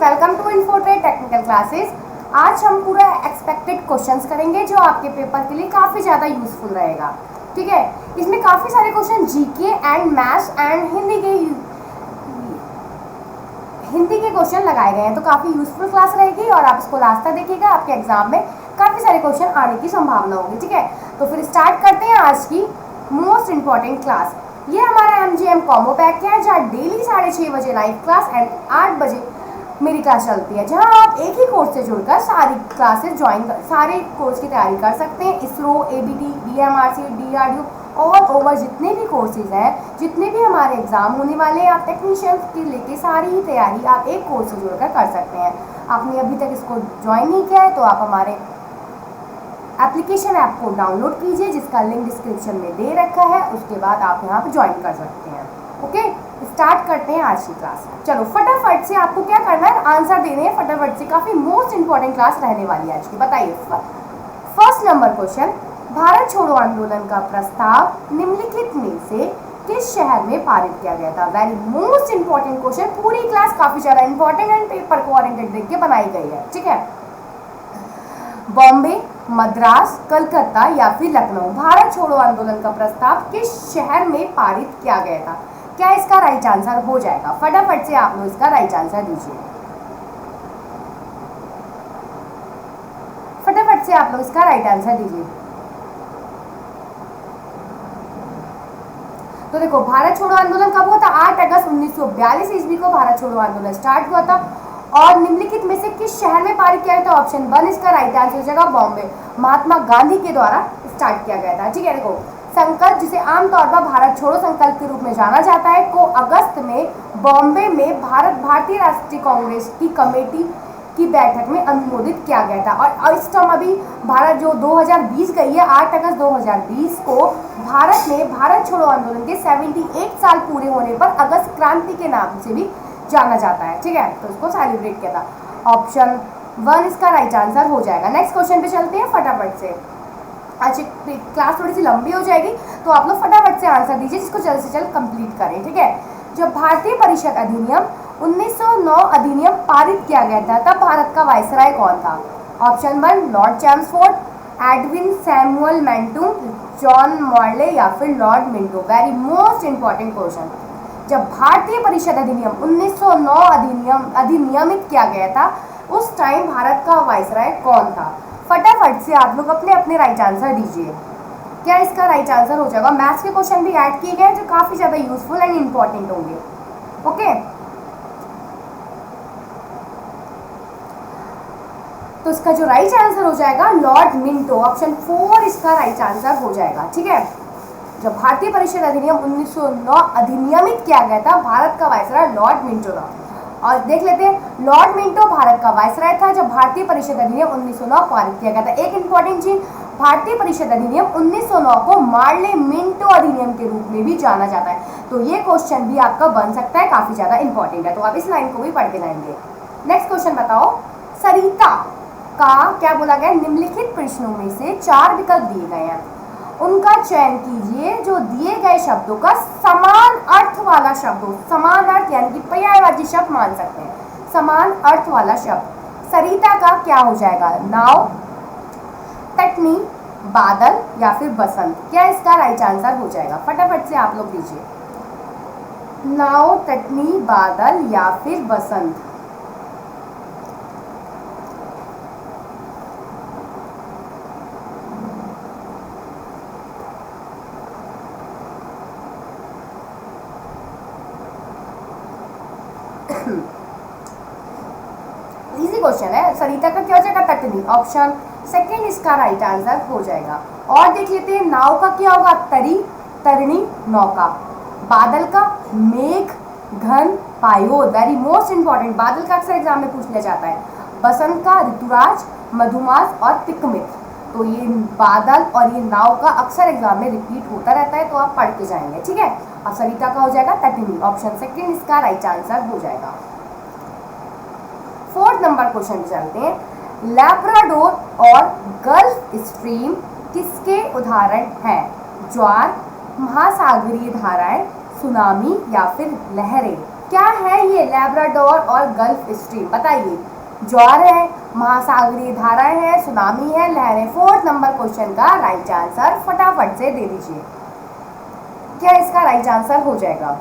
Welcome to Infotrade technical classes. आज हम पूरा एक्सपेक्टेड क्वेश्चंस करेंगे जो आपके पेपर के लिए काफ़ी ज़्यादा यूजफुल रहेगा। ठीक है, इसमें काफ़ी सारे question GK and maths and Hindi के क्वेश्चन लगाए गए हैं, तो काफ़ी यूजफुल क्लास रहेगी और आप इसको लास्ट तक देखिएगा। आपके एग्जाम में काफ़ी सारे क्वेश्चन आने की संभावना होगी। ठीक है, तो फिर स्टार्ट करते हैं आज की मोस्ट इंपॉर्टेंट क्लास। ये हमारा MGM कॉम्बो पैक है जहाँ डेली 6:30 बजे लाइव क्लास एंड 8 बजे मेरी क्लास चलती है, जहाँ आप एक ही कोर्स से जुड़कर सारी क्लासेस सारे कोर्स की तैयारी कर सकते हैं। ISRO, ABT, DMRC, DRDO all over जितने भी कोर्सेज हैं, जितने भी हमारे एग्जाम होने वाले हैं, आप टेक्नीशियन की लेके सारी ही तैयारी आप एक कोर्स से जुड़कर कर सकते हैं। आपने अभी तक इसको ज्वाइन नहीं किया है तो आप हमारे एप्लीकेशन ऐप को डाउनलोड कीजिए, जिसका लिंक डिस्क्रिप्शन में दे रखा है। उसके बाद आप यहाँ पे ज्वाइन कर सकते हैं। ओके, स्टार्ट करते हैं आज की क्लास। चलो फटाफट से आपको क्या करना है, आंसर देने हैं फटाफट से। काफ़ी मोस्ट इंपॉर्टेंट क्लास रहने वाली है आज की। बताइए फर्स्ट नंबर क्वेश्चन, भारत छोड़ो आंदोलन का प्रस्ताव निम्नलिखित में से किस शहर में पारित किया गया था? Very most important question. पूरी क्लास काफ़ी ज़्यादा इंपॉर्टेंट एंड पेपर को ओरिएंटेड देख के बनाई गई है। ठीक है, बॉम्बे, मद्रास, कलकत्ता या फिर लखनऊ, भारत छोड़ो आंदोलन का प्रस्ताव किस शहर में पारित किया गया था? क्या इसका राइट आंसर हो जाएगा? फटाफट से आप लोग इसका राइट आंसर दीजिए। फटाफट से आप लोग इसका राइट आंसर दीजिए। तो देखो, भारत छोड़ो आंदोलन कब हुआ था? 8 अगस्त 1942 ईस्वी को भारत छोड़ो आंदोलन स्टार्ट हुआ था। और निम्नलिखित में से किस शहर में पारित किया गया था? ऑप्शन 1 इसका राइट आंसर हो जाएगा बॉम्बे। महात्मा गांधी के द्वारा स्टार्ट किया गया था। ठीक है, देखो संकल्प, जिसे आमतौर पर भारत छोड़ो संकल्प के रूप में जाना जाता है, को अगस्त में बॉम्बे में भारतीय राष्ट्रीय कांग्रेस की कमेटी की बैठक में अनुमोदित किया गया था। और इस टाइम अभी भारत जो 2020 गई है, 8 अगस्त 2020 को भारत में भारत छोड़ो आंदोलन के 78 साल पूरे होने पर अगस्त क्रांति के नाम से भी जाना जाता है। ठीक है, तो उसको सेलिब्रेट किया था। ऑप्शन 1 इसका राइट आंसर हो जाएगा। नेक्स्ट क्वेश्चन पे चलते हैं फटाफट से। आज क्लास थोड़ी सी लंबी हो जाएगी तो आप लोग फटाफट से आंसर दीजिए, जिसको जल्द से जल्द कंप्लीट करें। ठीक है, जब भारतीय परिषद अधिनियम 1909 अधिनियम पारित किया गया था, तब भारत का वायसराय कौन था? Option 1 Lord Chelmsford, Edwin Samuel Montagu, John Morley या फिर Lord Minto. Very most important question. जब भारतीय परिषद अधिनियम 1909 अधिनियमित किया गया था, उस टाइम भारत का वायसराय कौन था? फटाफट से आप लोग अपने अपने राइट आंसर दीजिए। क्या इसका राइट आंसर हो जाएगा? मैथ्स के क्वेश्चन भी ऐड किए गए जो काफ़ी ज़्यादा यूजफुल एंड इंपॉर्टेंट होंगे। ओके, तो इसका जो राइट आंसर हो जाएगा लॉर्ड मिंटो। ऑप्शन 4 इसका राइट आंसर हो जाएगा। ठीक है, जब भारतीय परिषद अधिनियम 1909 अधिनियमित किया गया था, भारत का वायसराय लॉर्ड मिंटो था। और देख लेते हैं, लॉर्ड मिंटो भारत का वायसराय था जब भारतीय परिषद अधिनियम 1909 पारित किया गया था। एक इंपॉर्टेंट चीज, भारतीय परिषद अधिनियम 1909 को मार्ले मिंटो अधिनियम के रूप में भी जाना जाता है। तो ये क्वेश्चन भी आपका बन सकता है, काफी ज्यादा इंपॉर्टेंट है, तो आप इस लाइन को भी पढ़ के लाएंगे। नेक्स्ट क्वेश्चन बताओ, सरिता का क्या बोला गया? निम्नलिखित प्रश्नों में से 4 विकल्प दिए गए हैं, उनका चयन कीजिए जो दिए गए शब्दों का समान अर्थ वाला शब्द हो। समान अर्थ यानी कि पर्यायवाची शब्द मान सकते हैं, समान अर्थ वाला शब्द। सरिता का क्या हो जाएगा? नाव, तटनी, बादल या फिर बसंत। क्या इसका राइट आंसर हो जाएगा? फटाफट से आप लोग दीजिए। नाव, तटनी, बादल या फिर बसंत। इजी क्वेश्चन है। सरिता का क्या हो जाएगा? तटनी। ऑप्शन 2 इसका राइट आंसर हो जाएगा। और देख लेते हैं, नाव का क्या होगा? तरी, तरणी, नौका। बादल का मेघ, घन, पायोद। वेरी मोस्ट इंपॉर्टेंट, बादल का अक्सर एग्जाम में पूछ लिया जाता है। बसंत का ऋतुराज, मधुमास और तिकमित। तो ये बादल और ये नाव का अक्सर एग्जाम में रिपीट होता रहता है, तो आप पढ़ के जाएंगे। ठीक है, अब सरिता का हो जाएगा तटनी। ऑप्शन 2 इसका राइट आंसर हो जाएगा। 4th नंबर क्वेश्चन चलते हैं। लैब्राडोर और गल्फ स्ट्रीम किसके उदाहरण हैं? ज्वार, महासागरीय धाराएं, सुनामी या फिर लहरें। क्या है ये लैब्राडोर और गल्फ स्ट्रीम, बताइए। ज्वार है, महासागरीय धाराएं हैं, सुनामी है, लहरें। 4th नंबर क्वेश्चन का राइट आंसर फटाफट से दे दीजिए। क्या इसका राइट आंसर हो जाएगा?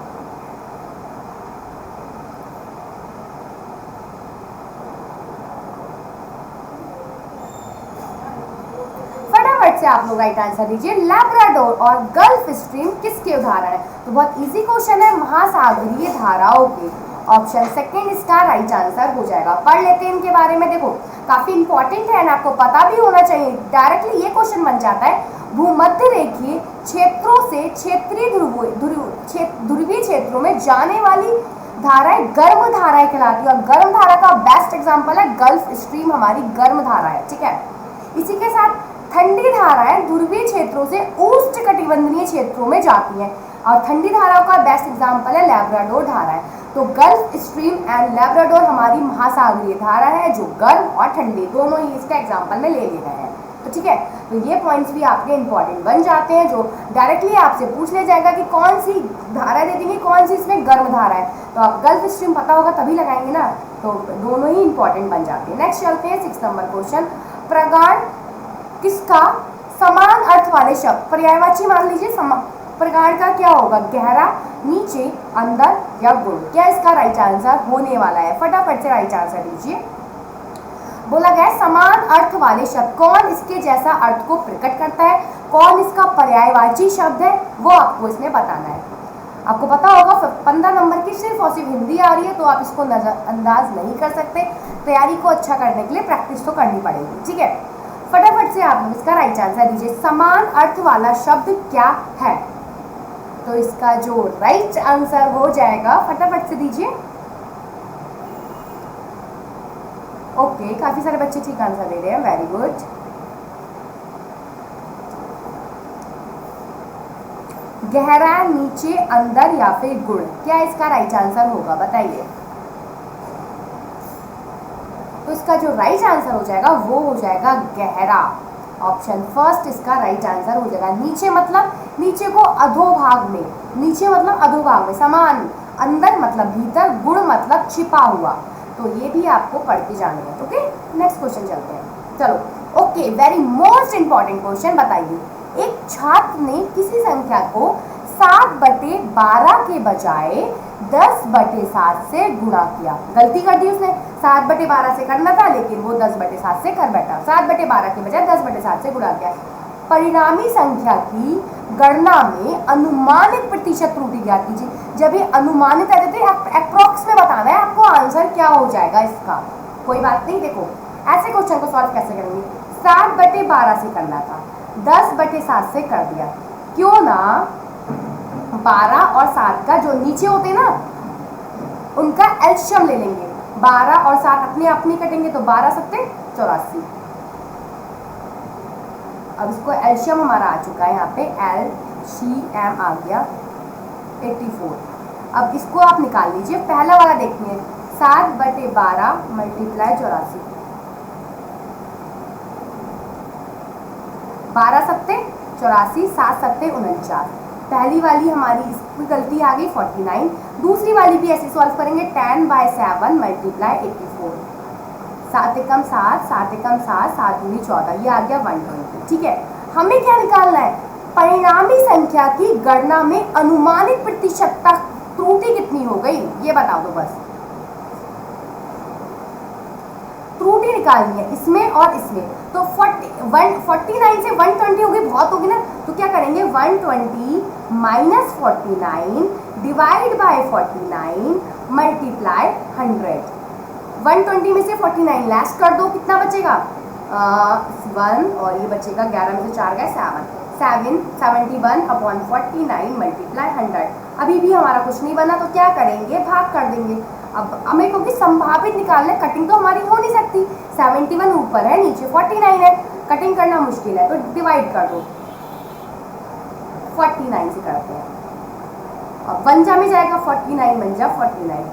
फटाफट से आप लोग राइट आंसर दीजिए। लैब्राडोर और गल्फ स्ट्रीम किसके उदाहरण है? तो बहुत इजी क्वेश्चन है, महासागरीय धाराओं के। ऑप्शन सेकंड इसका राइट आंसर हो जाएगा। पढ़ लेते हैं इनके बारे में। देखो काफी इंपॉर्टेंट है ना, आपको पता भी होना चाहिए। डायरेक्टली ये क्वेश्चन बन जाता है, भूमध्य रेखीय क्षेत्रों से क्षेत्रीय ध्रुवीय क्षेत्रों में जाने वाली धाराएं गर्म धाराएं कहलाती है। और गर्म धारा का बेस्ट एग्जांपल है गल्फ स्ट्रीम, हमारी गर्म धारा है। ठीक है, इसी के साथ ठंडी धाराएं ध्रुवीय क्षेत्रों से उष्णकटिबंधीय क्षेत्रों में जाती हैं। और ठंडी धाराओं का बेस्ट एग्जांपल है लैब्राडोर धाराएं। तो गल्फ स्ट्रीम एंड लैब्राडोर हमारी महासागरीय धारा है जो गर्म और ठंडी दोनों ही इसका एग्जांपल में ले लिए गए हैं। तो ठीक है, तो ये पॉइंट्स भी आपके इंपॉर्टेंट बन जाते हैं, जो डायरेक्टली आपसे पूछ ले जाएगा कि कौन सी धारा दे देंगे, कौन सी इसमें गर्म धारा है। तो आप गल्फ स्ट्रीम पता होगा तभी लगाएंगे ना, तो दोनों ही इंपॉर्टेंट बन जाते हैं। नेक्स्ट चलते हैं 6 नंबर क्वेश्चन। प्रगाढ़ किसका समान अर्थ वाले शब्द, पर्यायवाची मान लीजिए। प्रगाढ़ का क्या होगा? गहरा, नीचे, अंदर या गुण। क्या इसका राइट आंसर होने वाला है? फटाफट से राइट आंसर दीजिए। बोला गया समान अर्थ वाले शब्द, कौन इसके जैसा अर्थ को प्रकट करता है, कौन इसका पर्यायवाची शब्द है, वो आपको इसमें बताना है। आपको पता होगा 15 नंबर की सिर्फ और सिर्फ हिंदी आ रही है, तो आप इसको नजरअंदाज नहीं कर सकते। तैयारी को अच्छा करने के लिए प्रैक्टिस तो करनी पड़ेगी। ठीक है, फटाफट से आप लोग इसका राइट आंसर दीजिए। समान अर्थ वाला शब्द क्या है? तो इसका जो राइट आंसर हो जाएगा, फटाफट से दीजिए। ओके, काफी सारे बच्चे ठीक आंसर दे रहे हैं, वेरी गुड। गहरा, नीचे, अंदर या फिर गुण, क्या इसका राइट आंसर होगा? बताइए। तो इसका जो राइट आंसर हो जाएगा वो हो जाएगा गहरा। ऑप्शन फर्स्ट इसका राइट आंसर हो जाएगा। नीचे मतलब नीचे को अधोभाग में, नीचे मतलब अधोभाग में, समान। अंदर मतलब भीतर, गुण मतलब छिपा हुआ। तो ये भी आपको पढ़ के जाने हैं। ओके, नेक्स्ट क्वेश्चन चलते हैं। चलो, okay, very most important question. बताइए, एक छात्र ने किसी संख्या को 7/12 के बजाय 10/7 से गुणा किया। गलती कर दी उसने, 7/12 से करना था लेकिन वो 10/7 से कर बैठा। 7/12 के बजाय 10/7 से गुणा किया। परिणामी संख्या की गणना में अनुमानित प्रतिशत त्रुटि ज्ञात कीजिए। जब ये अनुमानित आ जाते हैं, अप्रोक्स में बताना है आपको आंसर क्या हो जाएगा इसका। कोई बात नहीं, देखो ऐसे क्वेश्चन को सॉल्व कैसे करेंगे। 7/12 से करना था, 10/7 से कर दिया। क्यों ना 12 और 7 का जो नीचे होते हैं ना, उनका एलसीएम ले लेंगे। 12 और 7 अपने आप नहीं कटेंगे, तो 12 7 84। अब इसको एलसीएम हमारा आ चुका है, यहाँ पे एलसीएम आ गया 84। अब इसको आप निकाल लीजिए। पहला वाला देखिए, 7/12 मल्टीप्लाई 84, 12 7 84, 7 7 49। पहली वाली हमारी इसकी गलती आ गई 49। दूसरी वाली भी ऐसे सॉल्व करेंगे, 10/7 मल्टीप्लाई 84, 7 एकम 7, 7 एकम 7, 7 दूनी 14, ये आ गया 120। ठीक है, हमें क्या निकालना है? परिणामी संख्या की गणना में अनुमानित प्रतिशतता त्रुटि कितनी हो गई, ये बता दो बस। त्रुटि निकालनी है इसमें और इसमें। तो 49 से 120 हो गई, बहुत होगी ना। तो क्या करेंगे, 120 माइनस 49 डिवाइड बाय 49 मल्टीप्लाई 100। 120 में से 49 लेस कर दो, कितना बचेगा? 1, और ये बचेगा 11 में से 4 गए 7, 71/49 मल्टीप्लाई 100। अभी भी हमारा कुछ नहीं बना, तो क्या करेंगे, भाग कर देंगे। अब हमें क्योंकि संभावित निकालना, कटिंग तो हमारी हो नहीं सकती। 71 ऊपर है, नीचे 49 है, कटिंग करना मुश्किल है, तो डिवाइड कर दो। 49 से करते हैं, अब 1 जा में जाएगा 49 बन जा 49।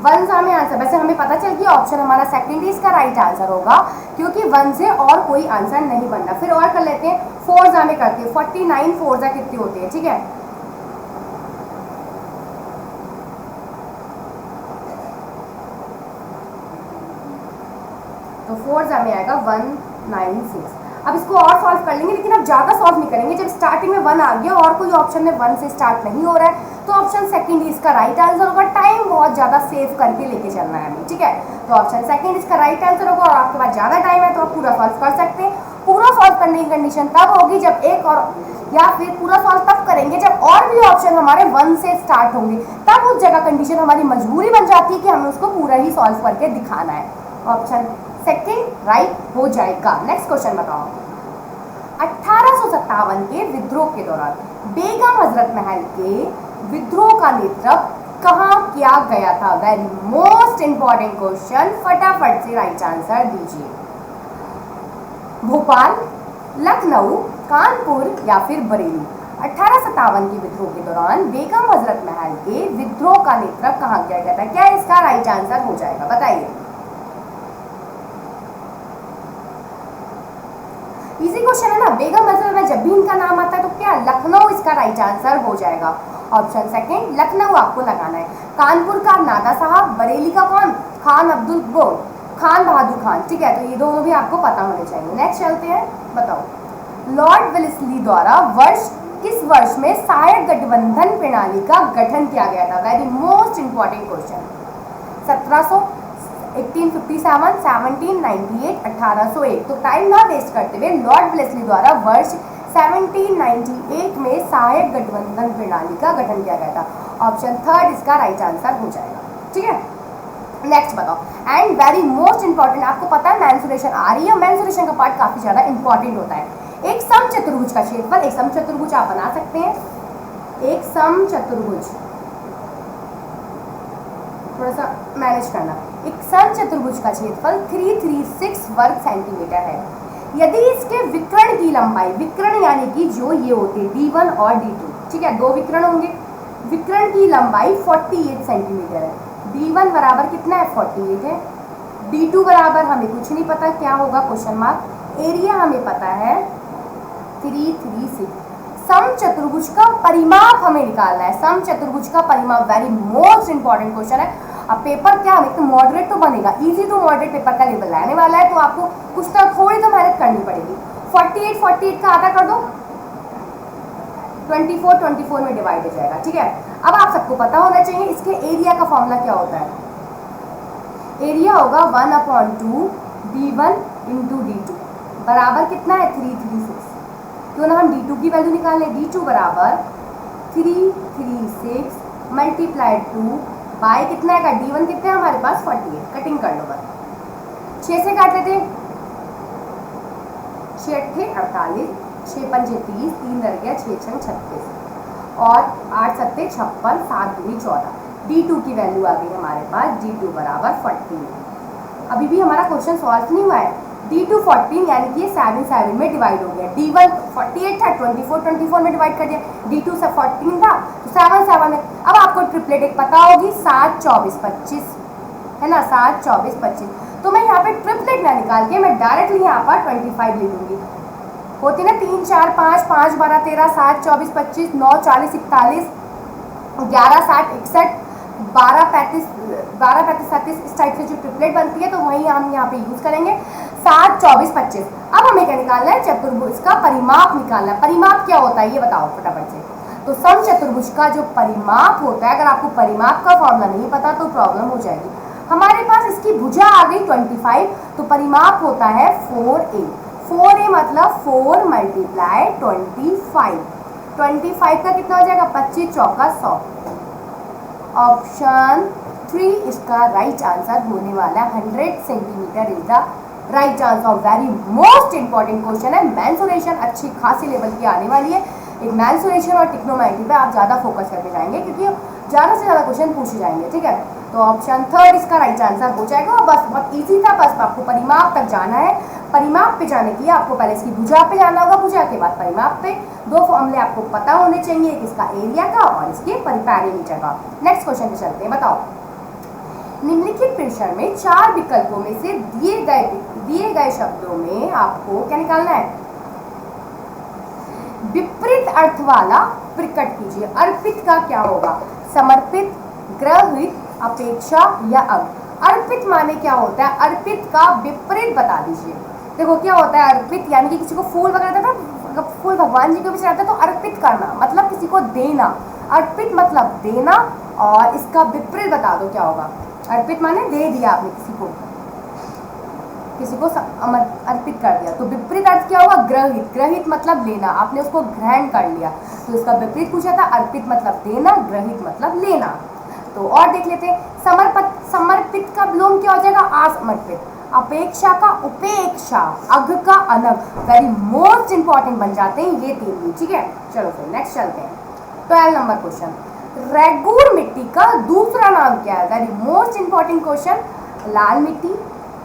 1 में आंसर, वैसे हमें पता चल गया ऑप्शन हमारा सेकंड ही इसका राइट आंसर होगा, क्योंकि 1 से और कोई आंसर नहीं बनना। फिर और कर लेते हैं, 4 में करते हैं, 49 4 कितने होते हैं, ठीक है। तो 4 में आएगा 196। अब इसको और सॉल्व कर लेंगे, लेकिन अब ज़्यादा सॉल्व नहीं करेंगे। जब स्टार्टिंग में 1 आ गया और कोई ऑप्शन में 1 से स्टार्ट नहीं हो रहा है, तो ऑप्शन सेकंड ही इसका राइट आंसर होगा। टाइम बहुत ज़्यादा सेव करके लेके चलना है हमें, ठीक है। तो ऑप्शन सेकंड इसका राइट आंसर होगा, और आपके पास ज़्यादा टाइम है तो आप पूरा सॉल्व कर सकते हैं। पूरा सॉल्व करने की कंडीशन तब होगी जब एक और, या फिर पूरा सॉल्व तब करेंगे जब और भी ऑप्शन हमारे 1 से स्टार्ट होंगे, तब उस जगह कंडीशन हमारी मजबूरी बन जाती है कि हमें उसको पूरा ही सॉल्व करके दिखाना है। ऑप्शन सेकंड राइट हो जाएगा। नेक्स्ट क्वेश्चन बताओ। 1857 के विद्रोह के दौरान बेगम हजरत महल के विद्रोह का नेतृत्व कहाँ किया गया था? वेरी मोस्ट इंपॉर्टेंट क्वेश्चन, फटाफट से राइट आंसर दीजिए। भोपाल, लखनऊ, कानपुर या फिर बरेली? 1857 के विद्रोह के दौरान बेगम हजरत महल के विद्रोह का नेतृत्व कहाँ किया गया था? क्या इसका राइट आंसर हो जाएगा, बताइए। इजी क्वेश्चन है ना। बेगम हजरत में जब भी इनका नाम आता है तो क्या लखनऊ इसका राइट आंसर हो जाएगा। ऑप्शन सेकंड लखनऊ आपको लगाना है। कानपुर का नादा साहब, बरेली का कौन? खान अब्दुल बोल, खान बहादुर खान, ठीक है। तो ये दोनों भी आपको पता होने चाहिए। नेक्स्ट चलते हैं, बताओ। लॉर्ड वेलेस्ली द्वारा किस वर्ष में सहायक गठबंधन प्रणाली का गठन किया गया था? Very most important question. 1700, 1857, 1798, 1801। तो टाइम ना वेस्ट करते हुए लॉर्ड वेलेस्ली द्वारा वर्ष 1798 में सहायक गठबंधन प्रणाली का गठन किया गया था। ऑप्शन थर्ड इसका राइट आंसर हो जाएगा, ठीक है। नेक्स्ट बताओ। एंड वेरी मोस्ट इंपॉर्टेंट, आपको पता है मेंसुरेशन आ रही है, मेंसुरेशन का पार्ट काफी ज्यादा इंपॉर्टेंट होता है। एक समचतुर्भुज का क्षेत्रफल, एक समचतुर्भुज आप बना सकते हैं। एक समचतुर्भुज, थोड़ा सा मैनेज करना। एक समचतुर्भुज का क्षेत्रफल 336 वर्ग सेंटीमीटर है। यदि इसके विकर्ण की लंबाई, विकर्ण यानी कि जो ये होते हैं D1 और D2, ठीक है, दो विकर्ण होंगे। विकर्ण की लंबाई 48 सेंटीमीटर है। D1 बराबर कितना है? 48 है। D2 बराबर हमें कुछ नहीं पता, क्या होगा? Question mark. एरिया हमें पता है 336। समचतुर्भुज का परिमाप हमें निकालना है। समचतुर्भुज का परिमाप वेरी मोस्ट इंपॉर्टेंट क्वेश्चन है। अब पेपर क्या है, तो मॉडरेट तो बनेगा, इजी टू मॉडरेट पेपर का लेवल आने वाला है, तो आपको कुछ तो थोड़ी तो मेहनत करनी पड़ेगी। 48 का आधा कर दो, 24 में डिवाइड हो जाएगा, ठीक है। अब आप सबको पता होना चाहिए इसके एरिया का फॉर्मूला क्या होता है। एरिया होगा 1/2 D1 × D2 बराबर कितना है? 336। क्यों ना हम D2 की वैल्यू निकाल लें। D2 बराबर 336 मल्टीप्लाइड 2 बाय कितना है? D1 कितना है हमारे पास? 48। कटिंग कर लो बस। 6 से काट लेते, 6 × 8 = 48, 6 × 5 = 30, 3 रह गया, 6 × 6 = 36 और 8 × 7 = 56, 7 × 2 = 14। D2 की वैल्यू आ गई हमारे पास, D2 बराबर 14। अभी भी हमारा क्वेश्चन सॉल्व नहीं हुआ है। D2 14 यानी कि 7 में डिवाइड हो गया। D1 48 था, 24 में डिवाइड कर दिया। D2 से 14 था तो 7 है। अब आपको ट्रिपलेट एक पता होगी, 7 24 25 है ना, 7 24 25। तो मैं यहाँ पे ट्रिपलेट ना निकाल के मैं डायरेक्टली यहाँ पर 25 ले लूंगी। होती ना 3 4 5 5 12 13, 7 24 25, 9 40 41, 11 60 61, 12 35 37, इस टाइप से जो ट्रिपलेट बनती है, तो वही हम यहाँ पे यूज करेंगे। 7 24 25। अब हमें क्या निकालना है? चतुर्भुज का परिमाप निकालना है। परिमाप क्या होता है ये बताओ फटाफट से। तो समचतुर्भुज का जो परिमाप होता है, अगर आपको परिमाप का फॉर्मूला नहीं पता तो प्रॉब्लम हो जाएगी। हमारे पास इसकी भुजा आ गई 25, तो परिमाप होता है 4a। 4a मतलब 4 × 25। 25 का कितना हो जाएगा? 25 चौका 100। ऑप्शन 3 इसका राइट आंसर होने वाला है। 100 centimetre is the right answer. Very most important question है। मेंसुरेशन अच्छी खासी लेवल की आने वाली है। एक मेंसुरेशन और टिक्नोमेट्री पे आप ज़्यादा फोकस करके जाएंगे, क्योंकि ज़्यादा से ज़्यादा क्वेश्चन पूछे जाएंगे, ठीक है। तो ऑप्शन थर्ड इसका राइट आंसर हो जाएगा। बस बहुत इजी था, बस आपको परिमाप तक जाना है। परिमाप पे जाने के लिए आपको पहले इसकी भुजा पे जाना होगा, भुजा के बाद परिमाप पे। दो फॉर्मूले आपको पता होने चाहिए, एक इसका एरिया का और इसके पैरामीटर का। नेक्स्ट क्वेश्चन पे चलते हैं, बताओ। निम्नलिखित प्रश्न में 4 विकल्पों में से दिए गए शब्दों में आपको क्या निकालना है? विपरीत अर्थ वाला प्रकट कीजिए। अर्पित का क्या होगा? समर्पित, ग्रहित, अपेक्षा या अब। अर्पित माने क्या होता है? अर्पित का विपरीत बता दीजिए। देखो क्या होता है अर्पित, यानी कि किसी को फूल वगैरह देना, फूल भगवान जी को भी चढ़ाते हैं तो अर्पित करना मतलब किसी को देना। अर्पित मतलब देना, और इसका विपरीत बता दो क्या होगा। अर्पित माने दे दिया आपने किसी को अर्पित कर दिया, तो विपरीत अर्थ क्या होगा? ग्रहित। ग्रहित मतलब लेना, आपने उसको ग्रहण कर लिया, तो इसका विपरीत पूछा था। अर्पित मतलब देना, ग्रहित मतलब लेना। तो और देख लेते हैं। समर्पित का विलोम क्या हो जाएगा? असमर्पित। अपेक्षा का उपेक्षा, अघ का अनघ। वेरी मोस्ट इंपॉर्टेंट बन जाते हैं ये तीन भी, ठीक है। चलो फिर नेक्स्ट चलते हैं। 12 नंबर क्वेश्चन, रेगूर मिट्टी का दूसरा नाम क्या है? Very most important question. लाल मिट्टी,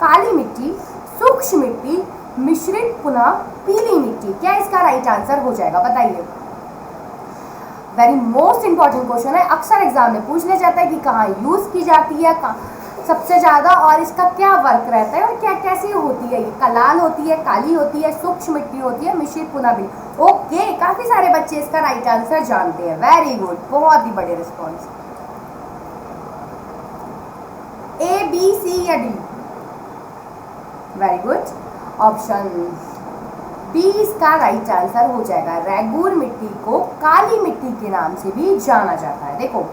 काली मिट्टी, सूक्ष्म मिट्टी, मिश्रित पुनः पीली मिट्टी। क्या इसका राइट आंसर हो जाएगा? बताइए। वेरी मोस्ट इंपॉर्टेंट क्वेश्चन है, अक्सर एग्जाम में पूछ लिया जाता है कि कहाँ यूज की जाती है सबसे ज्यादा, और इसका क्या वर्क रहता है और क्या कैसी होती है। ये लाल होती है, काली होती है, सूक्ष्म मिट्टी होती है, मिश्रित पुनः भी। ओके, काफी सारे बच्चे इसका राइट आंसर जानते हैं। वेरी गुड, बहुत ही बड़े रिस्पॉन्स। ए, बी, सी या D? Very good, option B इसका राइट आंसर हो जाएगा। रेगूर मिट्टी को काली मिट्टी के नाम से भी जाना जाता है। देखो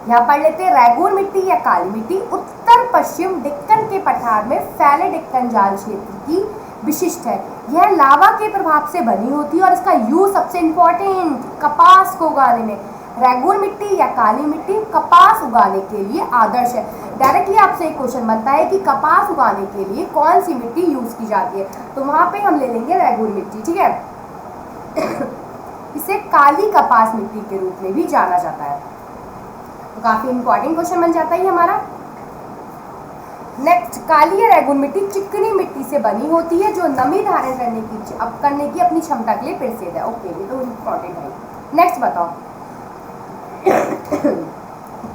यहाँ पढ़ लेते हैं। रेगूर मिट्टी या काली मिट्टी उत्तर पश्चिम डेक्कन के पठार में फैले डेक्कन जाल क्षेत्र की विशिष्ट है। यह लावा के प्रभाव से बनी होती है और इसका यूज सबसे इंपॉर्टेंट कपास को उगाने में। रेगूर मिट्टी या काली मिट्टी कपास उगाने के लिए आदर्श है। डायरेक्टली आपसे एक क्वेश्चन बनता है कि कपास उगाने के लिए कौन सी मिट्टी यूज की जाती है, तो वहां पे हम ले लेंगे रेगूर मिट्टी, ठीक है। इसे काली कपास मिट्टी के रूप में भी जाना जाता है। तो काफी इंपॉर्टेंट क्वेश्चन बन जाता है हमारा। नेक्स्ट, काली या रेगूर मिट्टी चिकनी मिट्टी से बनी होती है जो नमी धारण करने की अपनी क्षमता के लिए प्रसिद्ध है। ओके, ये तो इंपॉर्टेंट है। नेक्स्ट बताओ,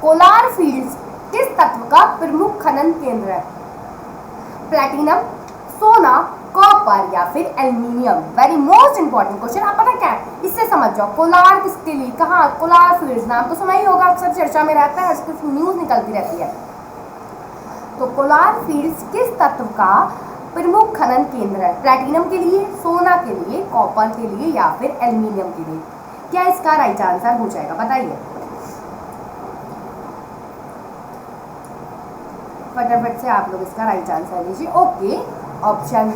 कोलार फील्ड्स किस तत्व का प्रमुख खनन केंद्र है? प्लैटिनम, सोना, कॉपर या फिर aluminium. Very most important question. आप पता क्या है, इससे समझ जाओ कोलार किसके लिए, कहाँ कोलार फील्ड्स, नाम तो सुना ही होगा, अक्सर चर्चा में रहता है, इसकी न्यूज निकलती रहती है। तो कोलार फील्ड्स किस तत्व का प्रमुख खनन केंद्र है? प्लैटिनम के लिए, सोना के लिए, कॉपर के लिए या फिर एल्युमिनियम के लिए। क्या इसका राइट आंसर हो जाएगा? बताइए फटाफट से आप लोग इसका राइट आंसर लीजिए। ओके, ऑप्शन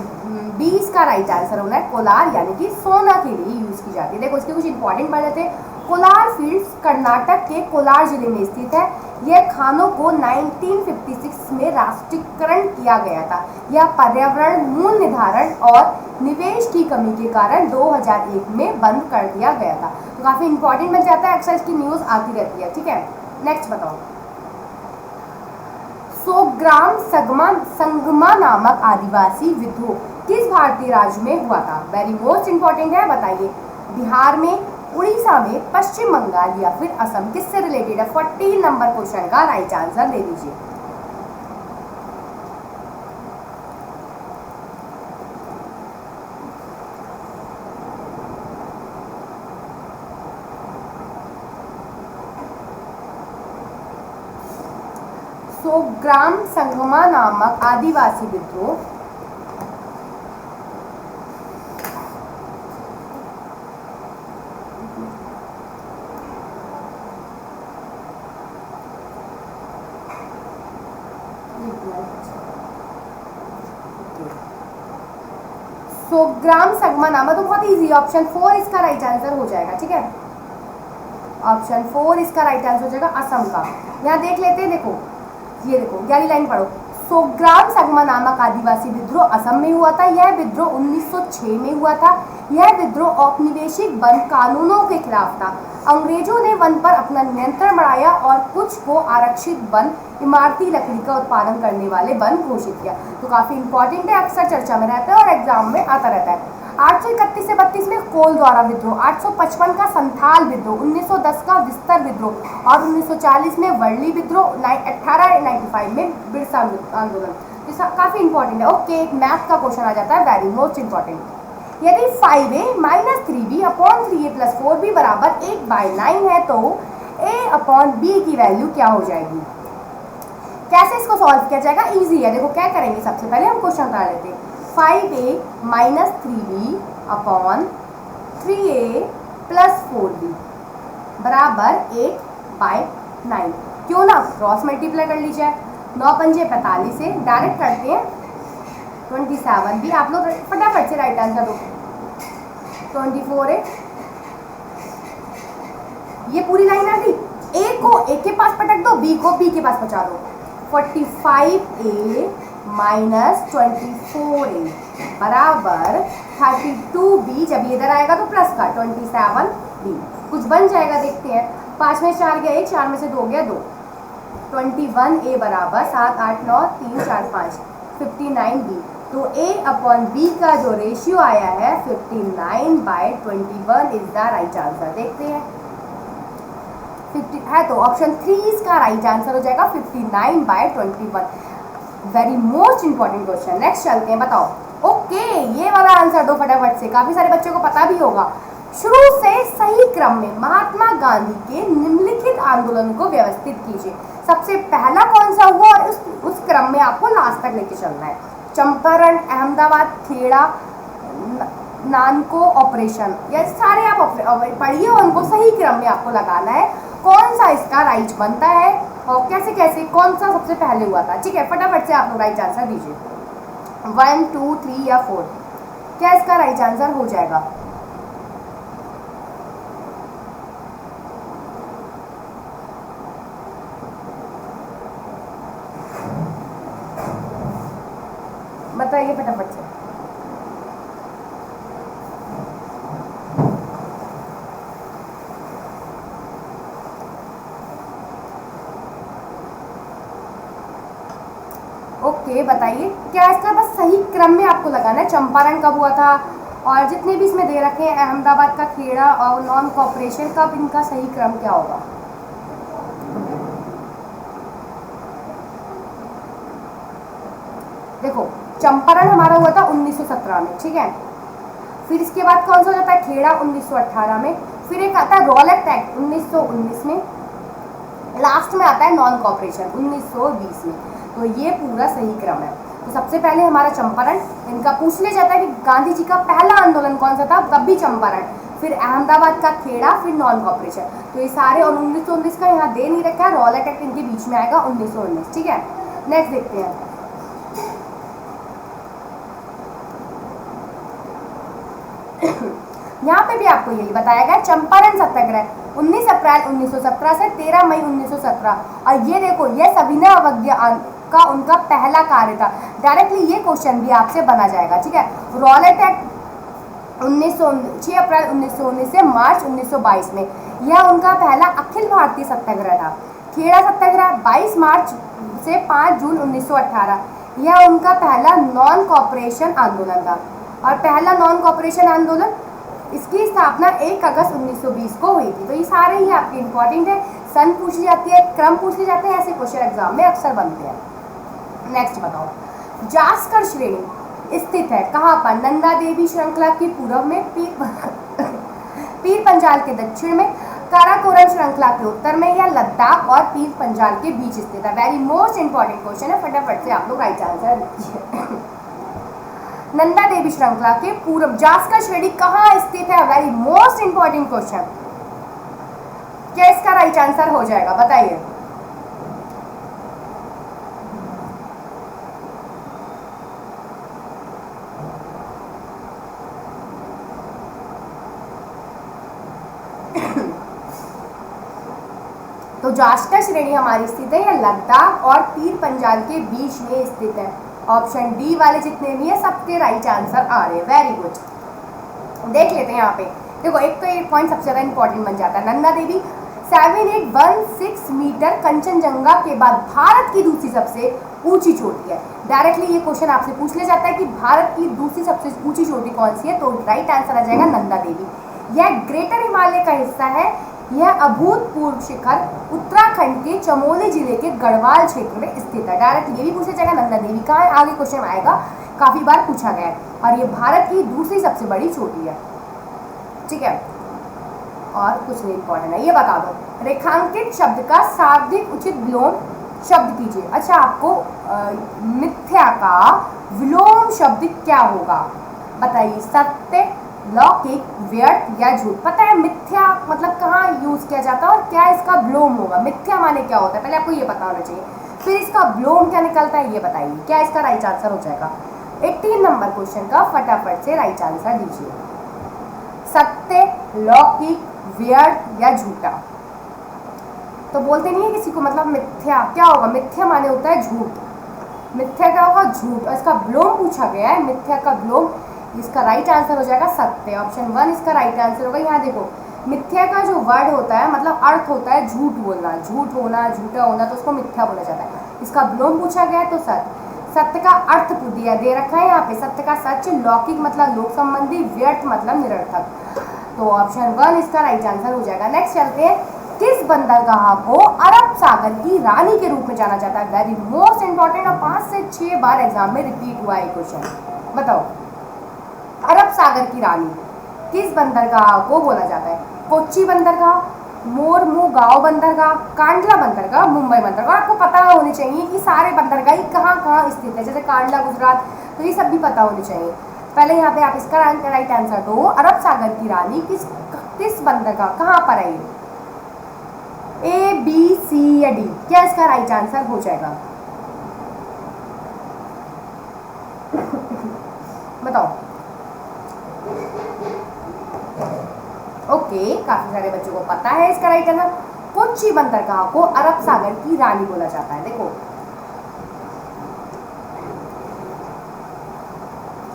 बी इसका राइट आंसर होना है। कोलार यानी कि सोना के लिए यूज की जाती है। देखो इसके कुछ इंपॉर्टेंट पढ़ लेते हैं। कोलार फील्ड्स कर्नाटक के कोलार जिले में स्थित है। यह खानों को 1956 में राष्ट्रीयकरण किया गया था। यह पर्यावरण, मूल्य निर्धारण और निवेश की कमी के कारण 2001 में बंद कर दिया गया था। तो काफी इंपॉर्टेंट बन जाता है, अक्सर इसकी न्यूज आती रहती है, ठीक है। नेक्स्ट बताओ, सोग्राम संगमा नामक आदिवासी विद्रोह किस भारतीय राज्य में हुआ था? वेरी मोस्ट इंपॉर्टेंट है, बताइए। बिहार में, उड़ीसा में, पश्चिम बंगाल या फिर असम, किससे रिलेटेड है? 14 नंबर क्वेश्चन का राइट आंसर दे दीजिए। सोग्राम संगमा नामक आदिवासी विद्रोह सोग्राम संगमा नामक, तो बहुत इजी, ऑप्शन 4 इसका राइट आंसर हो जाएगा, ठीक है। ऑप्शन 4 इसका राइट आंसर हो जाएगा, असम का। यहाँ देख लेते हैं, देखो ये देखो, गहरी लाइन पढ़ो। सोग्राम संगमा नामक आदिवासी विद्रोह असम में हुआ था। यह विद्रोह 1906 में हुआ था। यह विद्रोह औपनिवेशिक वन कानूनों के खिलाफ था। अंग्रेजों ने वन पर अपना नियंत्रण बढ़ाया और कुछ को आरक्षित वन, इमारती लकड़ी का उत्पादन करने वाले वन घोषित किया। तो काफी इंपॉर्टेंट है, अक्सर चर्चा में रहता है और एग्जाम में आता रहता है। 831 से 32 में कोल द्वारा विद्रोह, 855 का संथाल विद्रोह, 1910 का विस्तर विद्रोह और 1940 में वर्ली विद्रोह, 1895 में बिरसा आंदोलन। काफी इंपॉर्टेंट है। ओके, एक मैथ का क्वेश्चन आ जाता है, वेरी मोस्ट इंपॉर्टेंट। यदि 5a minus 3b upon 3a plus 4b बराबर 1/9 है तो a अपॉन b की वैल्यू क्या हो जाएगी? कैसे इसको सॉल्व किया जाएगा? इजी है। देखो क्या करेंगे, सबसे पहले हम क्वेश्चन उतार लेते हैं। 5a minus 3b upon 3a plus 4b बराबर 1/9। क्यों ना क्रॉस मल्टीप्लाई कर लीजिए। 9 पंजे 45 से डायरेक्ट करते हैं 27 भी। आप लोग फटाफट से राइट आंसर दो। 24 है, ये पूरी लाइन आ गई। ए को ए के पास पटक दो, बी को बी के पास पहुंचा दो। 45a माइनस 24a बराबर 32b। जब ये इधर आएगा तो प्लस का 27b कुछ बन जाएगा, देखते हैं। 5 में 4 गया 1, 4 में से 2 गया 2। 21a बराबर 7 8 9 3 4 5 59b। तो a अपॉन b का जो रेशियो आया है 59/21 इज द राइट आंसर। देखते हैं 50 है तो ऑप्शन 3 इसका राइट आंसर हो जाएगा 59/21। Very most important question. Next चलते हैं, बताओ। ओके, ये वाला आंसर दो फटाफट से, काफी सारे बच्चों को पता भी होगा। शुरू से सही क्रम में महात्मा गांधी के निम्नलिखित आंदोलन को व्यवस्थित कीजिए। सबसे पहला कौन सा हुआ और उस क्रम में आपको लास्ट तक लेके चलना है। चंपारण, अहमदाबाद, खेड़ा, नानको ऑपरेशन, ये सारे आप पढ़िए और उनको सही क्रम में आपको लगाना है। कौन सा इसका राइट बनता है और कैसे कैसे कौन सा सबसे पहले हुआ था। ठीक है, फटाफट से आप लोग राइट आंसर दीजिए। 1 2 3 या 4 क्या इसका राइट आंसर हो जाएगा? बताइए फटाफट से। ओके, बताइए क्या इसका बस सही क्रम में आपको लगाना है। चंपारण कब हुआ था और जितने भी इसमें दे रखे हैं, अहमदाबाद का, खेड़ा और नॉन कॉपरेशन, कब इनका सही क्रम क्या होगा? देखो, चंपारण हमारा हुआ था 1917 में, ठीक है। फिर इसके बाद कौन सा हो जाता है? खेड़ा 1918 में। फिर एक आता है रॉलेट एक्ट 1919 में। लास्ट में आता है नॉन कॉपरेशन 1920 में। तो ये पूरा सही क्रम है। तो सबसे पहले हमारा चंपारण, इनका पूछ लिया जाता है कि गांधी जी का पहला आंदोलन कौन सा था, तब भी चंपारण। फिर अहमदाबाद का खेड़ा, फिर नॉन कॉपरेशन। तो ये सारे, और 1919 का यहाँ दे नहीं रखा है, रॉलेट एक्ट इनके बीच में आएगा 1919। ठीक है, नेक्स्ट देखते हैं। यहाँ पे भी आपको यही बताया गया। चंपारण सत्याग्रह 19 अप्रैल 1917 से 13 मई 1917। और ये देखो, ये सविनय अवज्ञा का उनका पहला कार्य था। डायरेक्टली ये क्वेश्चन भी आपसे बना जाएगा। ठीक है, रॉलेट एक्ट 6 अप्रैल 1919 से मार्च 1922 में, यह उनका पहला अखिल भारतीय सत्याग्रह था। खेड़ा सत्याग्रह 22 मार्च से 5 जून 1918, यह उनका पहला नॉन कॉपरेशन आंदोलन था। और पहला नॉन कॉपरेशन आंदोलन, इसकी स्थापना 1 अगस्त 1920 को हुई थी। तो ये सारे ही आपके इंपॉर्टेंट है। सन पूछ ली जाती है, क्रम पूछ लिए जाते हैं, ऐसे क्वेश्चन एग्जाम में अक्सर बनते हैं। नेक्स्ट बताओ, जास्कर श्रेणी स्थित है कहाँ पर? नंदा देवी श्रृंखला के पूर्व में, पीर पंजाल के दक्षिण में, काराकोरम श्रृंखला के उत्तर में, या लद्दाख और पीर पंजाल के बीच स्थित है। वेरी मोस्ट इंपॉर्टेंट क्वेश्चन है, फटाफट से आप लोग राइट आंसर दीजिए। नंदा देवी श्रृंखला के पूर्व जास्कर श्रेणी कहाँ स्थित है? Very most important question. क्या इसका राइट आंसर हो जाएगा? बताइए। तो जास्कर श्रेणी हमारी स्थित है, यह लद्दाख और पीर पंजाल के बीच में स्थित है। ऑप्शन डी वाले जितने भी है सबके राइट आंसर आ रहे हैं। वेरी गुड, देख लेते हैं यहाँ पे। देखो, एक तो ये पॉइंट सबसे ज्यादा इंपॉर्टेंट बन जाता है। नंदा देवी 7816 मीटर कंचनजंगा के बाद भारत की दूसरी सबसे ऊंची चोटी है। डायरेक्टली ये क्वेश्चन आपसे पूछ लिया जाता है कि भारत की दूसरी सबसे ऊंची चोटी कौन सी है, तो राइट आंसर आ जाएगा नंदा देवी। यह ग्रेटर हिमालय का हिस्सा है। यह अभूतपूर्व शिखर उत्तराखंड के चमोली जिले के गढ़वाल क्षेत्र में स्थित है। डायरेक्ट ये भी पूछा जाएगा नंदा देवी कहाँ है, आगे क्वेश्चन आएगा, काफी बार पूछा गया है। और ये भारत की दूसरी सबसे बड़ी चोटी है। ठीक है, और कुछ नहीं इंपॉर्टेंट है, ये बता दो रेखांकित शब्द का शाब्दिक उचित विलोम शब्द कीजिए। अच्छा, आपको मिथ्या का विलोम शब्द क्या होगा बताइए। सत्य, लौकिक, व्यर्थ या झूठ। पता है मिथ्या मतलब कहाँ यूज किया जाता है और क्या इसका विलोम होगा। मिथ्या माने क्या होता है पहले आपको ये पता होना चाहिए, फिर इसका विलोम क्या निकलता है ये बताइए। क्या इसका राइट आंसर हो जाएगा। 18 नंबर क्वेश्चन का फटाफट से राइट आंसर दीजिए। सत्य, लौकिक, व्यर्थ या झूठा। तो बोलते नहीं है किसी को, मतलब मिथ्या क्या होगा, मिथ्या माने होता है झूठ। मिथ्या क्या होगा, झूठ। और इसका विलोम पूछा गया है, मिथ्या का विलोम। इसका राइट आंसर हो जाएगा सत्य। ऑप्शन 1 इसका राइट आंसर होगा। यहाँ देखो मिथ्या का जो वर्ड होता है मतलब अर्थ होता है झूठ बोलना, झूठ होना, झूठा होना, तो उसको मिथ्या बोला जाता है। इसका विलोम पूछा गया है तो सत्य। सत्य का अर्थ दिया दे रखा है यहाँ पे, सत्य का सच। लौकिक मतलब लोक संबंधी, व्यर्थ मतलब निरर्थक। तो ऑप्शन 1 इसका राइट आंसर हो जाएगा। नेक्स्ट चलते हैं, किस बंदरगाह को अरब सागर की रानी के रूप में जाना जाता है। वेरी मोस्ट इंपॉर्टेंट और 5 से 6 बार एग्जाम में रिपीट हुआ है क्वेश्चन। बताओ अरब सागर की रानी किस बंदरगाह को बोला जाता है। कोच्चि बंदरगाह, मोरमुगांव बंदरगाह, कांडला बंदरगाह, मुंबई बंदरगाह। आपको पता होनी चाहिए कि सारे बंदरगाह कहाँ कहाँ स्थित है, जैसे कांडला गुजरात, तो ये सब भी पता होनी चाहिए। पहले यहाँ पे आप इसका राइट आंसर दो। अरब सागर की रानी किस बंदरगाह कहाँ पर है, ए बी सी या डी। क्या इसका राइट आंसर हो जाएगा बताओ। ओके, काफी सारे बच्चों को पता है इसका राइट आंसर। कोच्चि बंदरगाह को अरब सागर की रानी बोला जाता है। देखो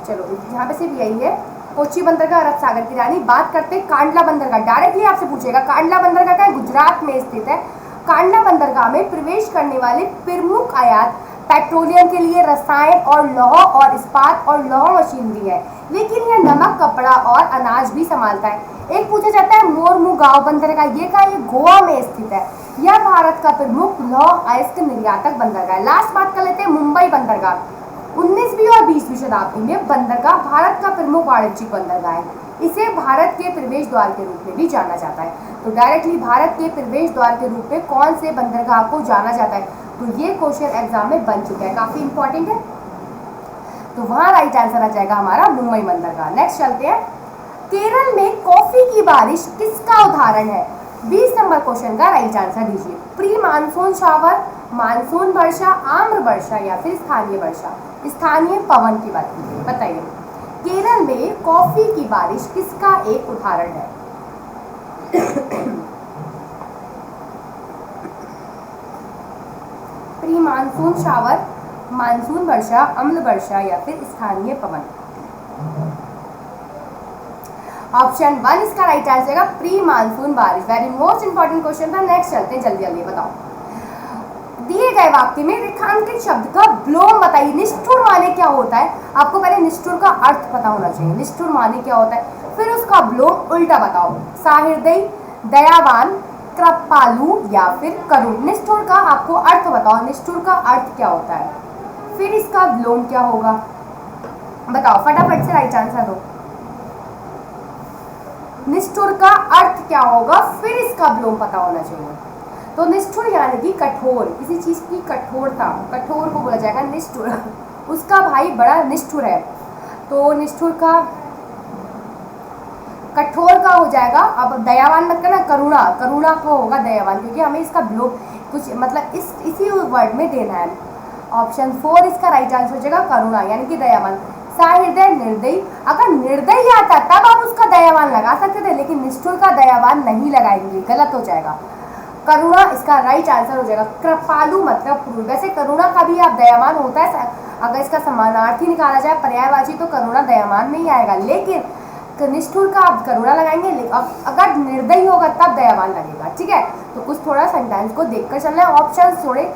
चलो यहाँ पे सिर्फ यही है, कोच्चि बंदरगाह अरब सागर की रानी। बात करते हैं कांडला बंदरगाह। डायरेक्टली आपसे पूछेगा कांडला बंदरगाह का गुजरात में स्थित है। कांडला बंदरगाह में प्रवेश करने वाले प्रमुख आयात पेट्रोलियम के लिए रसायन और लौह और इस्पात और लौह मशीनरी है, लेकिन यह नमक, कपड़ा और अनाज भी संभालता है। एक पूछा जाता है मोरमुगांव बंदरगाह, ये का ये गोवा में स्थित है। यह भारत का प्रमुख लौह अयस्क निर्यातक बंदरगाह है। लास्ट बात कर लेते हैं मुंबई बंदरगाह। 19वीं और 20वीं शताब्दी में बंदरगाह भारत का प्रमुख वाणिज्यिक बंदरगाह है। इसे भारत के प्रवेश द्वार के रूप में भी जाना जाता है। तो डायरेक्टली भारत के प्रवेश द्वार के रूप में कौन से बंदरगाह को जाना जाता है, तो ये क्वेश्चन एग्जाम में बन चुका है, काफी इंपॉर्टेंट है। तो वहां राइट आंसर आ जाएगा हमारा मुंबई बंदरगाह। नेक्स्ट चलते हैं, केरल में कॉफी की बारिश किसका उदाहरण है। 20 नंबर क्वेश्चन का राइट आंसर दीजिए। प्री मानसून शावर, मानसून वर्षा, आम्र वर्षा या फिर स्थानीय वर्षा। स्थानीय पवन की बात कीजिए, बताइए केरल में कॉफी की बारिश किसका एक उदाहरण है। प्री मानसून शावर, मानसून वर्षा, अम्ल वर्षा या फिर स्थानीय पवन। ऑप्शन 1 इसका राइट आंसर है प्री मानसून बारिश। वेरी मोस्ट इंपॉर्टेंट क्वेश्चन था। नेक्स्ट चलते हैं, जल्दी जल्दी बताओ। दिए गए वाक्य में रेखांकित शब्द का विलोम बताइए। निष्ठुर माने क्या होता है, आपको पहले निष्ठुर का अर्थ पता होना चाहिए। निष्ठुर माने क्या होता है, फिर उसका विलोम उल्टा बताओ। सहृदयी, दयावान, कृपालु या फिर करुण। निष्ठुर का आपको अर्थ बताओ, निष्ठुर का अर्थ क्या होता है, फिर इसका विलोम क्या होगा बताओ, फटाफट से राइट आंसर दो। निष्ठुर का अर्थ क्या होगा, फिर इसका विलोम पता होना चाहिए। तो निष्ठुर यानी कि कठोर, किसी चीज की कठोरता, कठोर को बोला जाएगा निष्ठुर। उसका भाई बड़ा निष्ठुर है, तो निष्ठुर का कठोर का हो जाएगा। अब दयावान मत करना, करुणा, करुणा को होगा दयावान, क्योंकि हमें इसका विलोम कुछ मतलब इसी वर्ड में देना है। ऑप्शन 4 इसका राइट आंसर हो जाएगा करुणा यानी कि दयावान। सहृदय, निर्दयी, अगर निर्दयी आता तब आप उसका दयावान लगा सकते थे, लेकिन निष्ठुर का दयावान नहीं लगाएंगे, गलत हो जाएगा। करुणा इसका राइट आंसर हो जाएगा। कृपालु मतलब क्रूर, वैसे करुणा का भी आप दयावान होता है, अगर इसका समानार्थी निकाला जाए पर्यायवाची तो करुणा दयावान नहीं आएगा, लेकिन निष्ठुर का आप करुणा लगाएंगे, अब अगर निर्दयी होगा तब दयावान लगेगा, ठीक है। तो कुछ थोड़ा सेंटेंस को देखकर चलना है, ऑप्शन थोड़े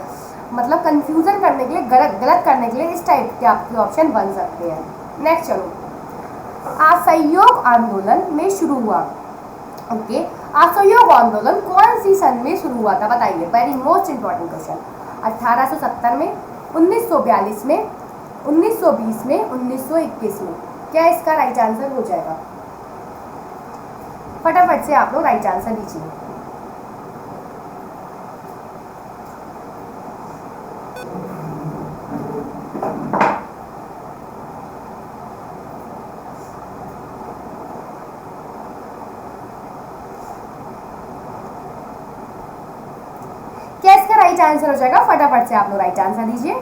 मतलब कंफ्यूजन करने के लिए, गलत करने के लिए इस टाइप के आपके ऑप्शन बन सकते हैं। नेक्स्ट चलो, असहयोग आंदोलन में शुरू हुआ, ओके, असहयोग आंदोलन कौन सी सन में शुरू हुआ था बताइए, वेरी मोस्ट इंपॉर्टेंट क्वेश्चन। 1870 में, 1942 में, 1920 में, 1921 में, क्या इसका राइट आंसर हो जाएगा? फटाफट से आप लोग राइट आंसर दीजिए। क्या इसका राइट आंसर हो जाएगा? फटाफट से आप लोग राइट आंसर दीजिए।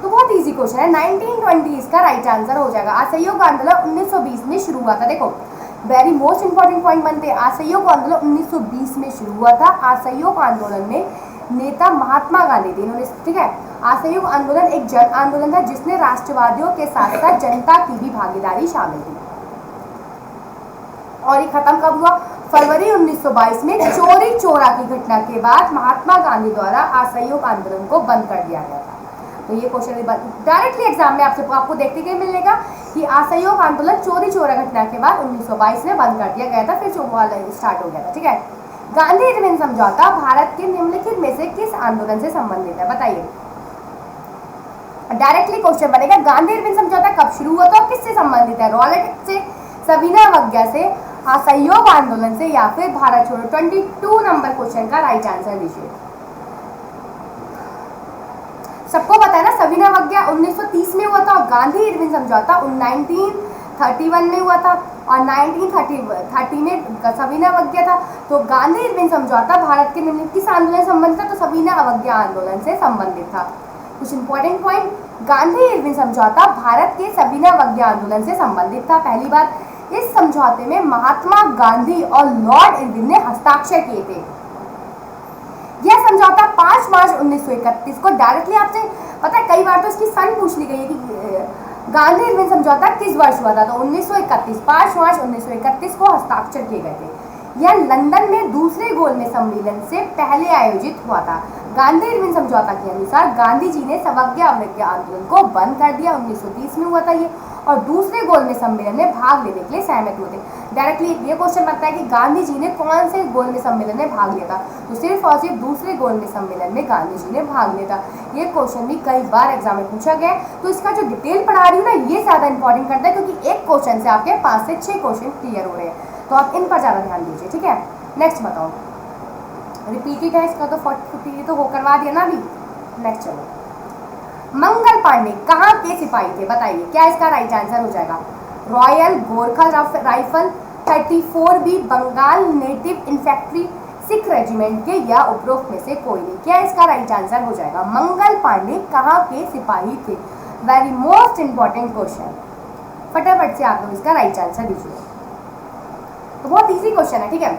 तो बहुत इजी क्वेश्चन है, 1920 का राइट आंसर हो जाएगा। असहयोग आंदोलन 1920 में शुरू हुआ था। देखो वेरी मोस्ट इंपॉर्टेंट पॉइंट बनते हैं, असहयोग आंदोलन 1920 में शुरू हुआ था। असहयोग आंदोलन में नेता महात्मा गांधी थे इन्होंने, ठीक है। असहयोग आंदोलन एक जन आंदोलन था जिसने राष्ट्रवादियों के साथ साथ जनता की भी भागीदारी शामिल थी। और ये खत्म कब हुआ? फरवरी 1922 में चोरी चोरा की घटना के बाद महात्मा गांधी द्वारा असहयोग आंदोलन को बंद कर दिया गया था। तो ये क्वेश्चन डायरेक्टली एग्जाम में आपको देखने के मिलेगा कि असहयोग आंदोलन चोरी चोरा घटना के बाद 1922 में बंद कर दिया गया था, फिर स्टार्ट हो गया था, ठीक है। गांधी इरविन समझौता भारत के निम्नलिखित में से किस आंदोलन से संबंधित है बताइए। डायरेक्टली क्वेश्चन बनेगा, गांधी इरविन समझौता कब शुरू हुआ था और किससे संबंधित है? रॉलेट एक्ट से, सविनय अवज्ञा से, असहयोग आंदोलन से, या फिर भारत छोड़ो। 22 नंबर क्वेश्चन का राइट आंसर दीजिए। सबको पता है ना, सविनय अवज्ञा 1930 में हुआ था और गांधी इरविन समझौता 1931 में हुआ था, और 1930 में सविनय अवज्ञा था। तो गांधी इरविन समझौता भारत के निम्नलिखित किस आंदोलन से संबंधित था? तो सविनय अवज्ञा आंदोलन से संबंधित था। कुछ इंपॉर्टेंट पॉइंट, गांधी इरविन समझौता भारत के सविनय अवज्ञा आंदोलन से संबंधित था। पहली बात, इस समझौते में महात्मा गांधी और लॉर्ड इरविन ने हस्ताक्षर किए थे। यह समझौता 5 मार्च 1931 को, डायरेक्टली आपसे पता है कई बार तो इसकी सन पूछ ली गई है कि गांधी इरविन समझौता किस वर्ष हुआ था? तो 1931, 5 मार्च 1931 को हस्ताक्षर किए गए थे। यह लंदन में दूसरे गोलमेज सम्मेलन से पहले आयोजित हुआ था। गांधी इरविन समझौता के अनुसार गांधी जी ने सवज्ञा अवज्ञा आंदोलन को बंद कर दिया, 1930 में हुआ था ये, और दूसरे गोलमेज सम्मेलन में भाग लेने के लिए सहमत हुए थे। डायरेक्टली ये क्वेश्चन बनता है कि गांधी जी ने कौन से गोलमेज सम्मेलन में भाग लिया था? तो सिर्फ और सिर्फ दूसरे गोलमेज सम्मेलन में गांधी जी ने भाग लिया था। ये क्वेश्चन भी कई बार एग्जाम में पूछा गया है, तो इसका जो डिटेल पढ़ा रही हूँ ना, ये ज़्यादा इंपॉर्टेंट करता है, क्योंकि एक क्वेश्चन से आपके 5 से 6 क्वेश्चन क्लियर हो रहे हैं, तो आप इन पर ज़्यादा ध्यान दीजिए, ठीक है। नेक्स्ट बताओ, रिपीटेड है इसका, तो 40 तो हो करवा दिया ना अभी। नेक्स्ट चलो, मंगल पांडे कहाँ के सिपाही थे बताइए, क्या इसका राइट आंसर हो जाएगा? Royal Gorkha rifle, 34B Bengal native infantry, Sikh regiment के, या उपरोक्त में से कोई नहीं। क्या इसका राइट आंसर हो जाएगा? मंगल पांडे कहाँ के सिपाही थे? वेरी मोस्ट इंपॉर्टेंट क्वेश्चन, फटाफट से आप लोग इसका राइट आंसर दीजिए। तो बहुत इजी क्वेश्चन है, ठीक है।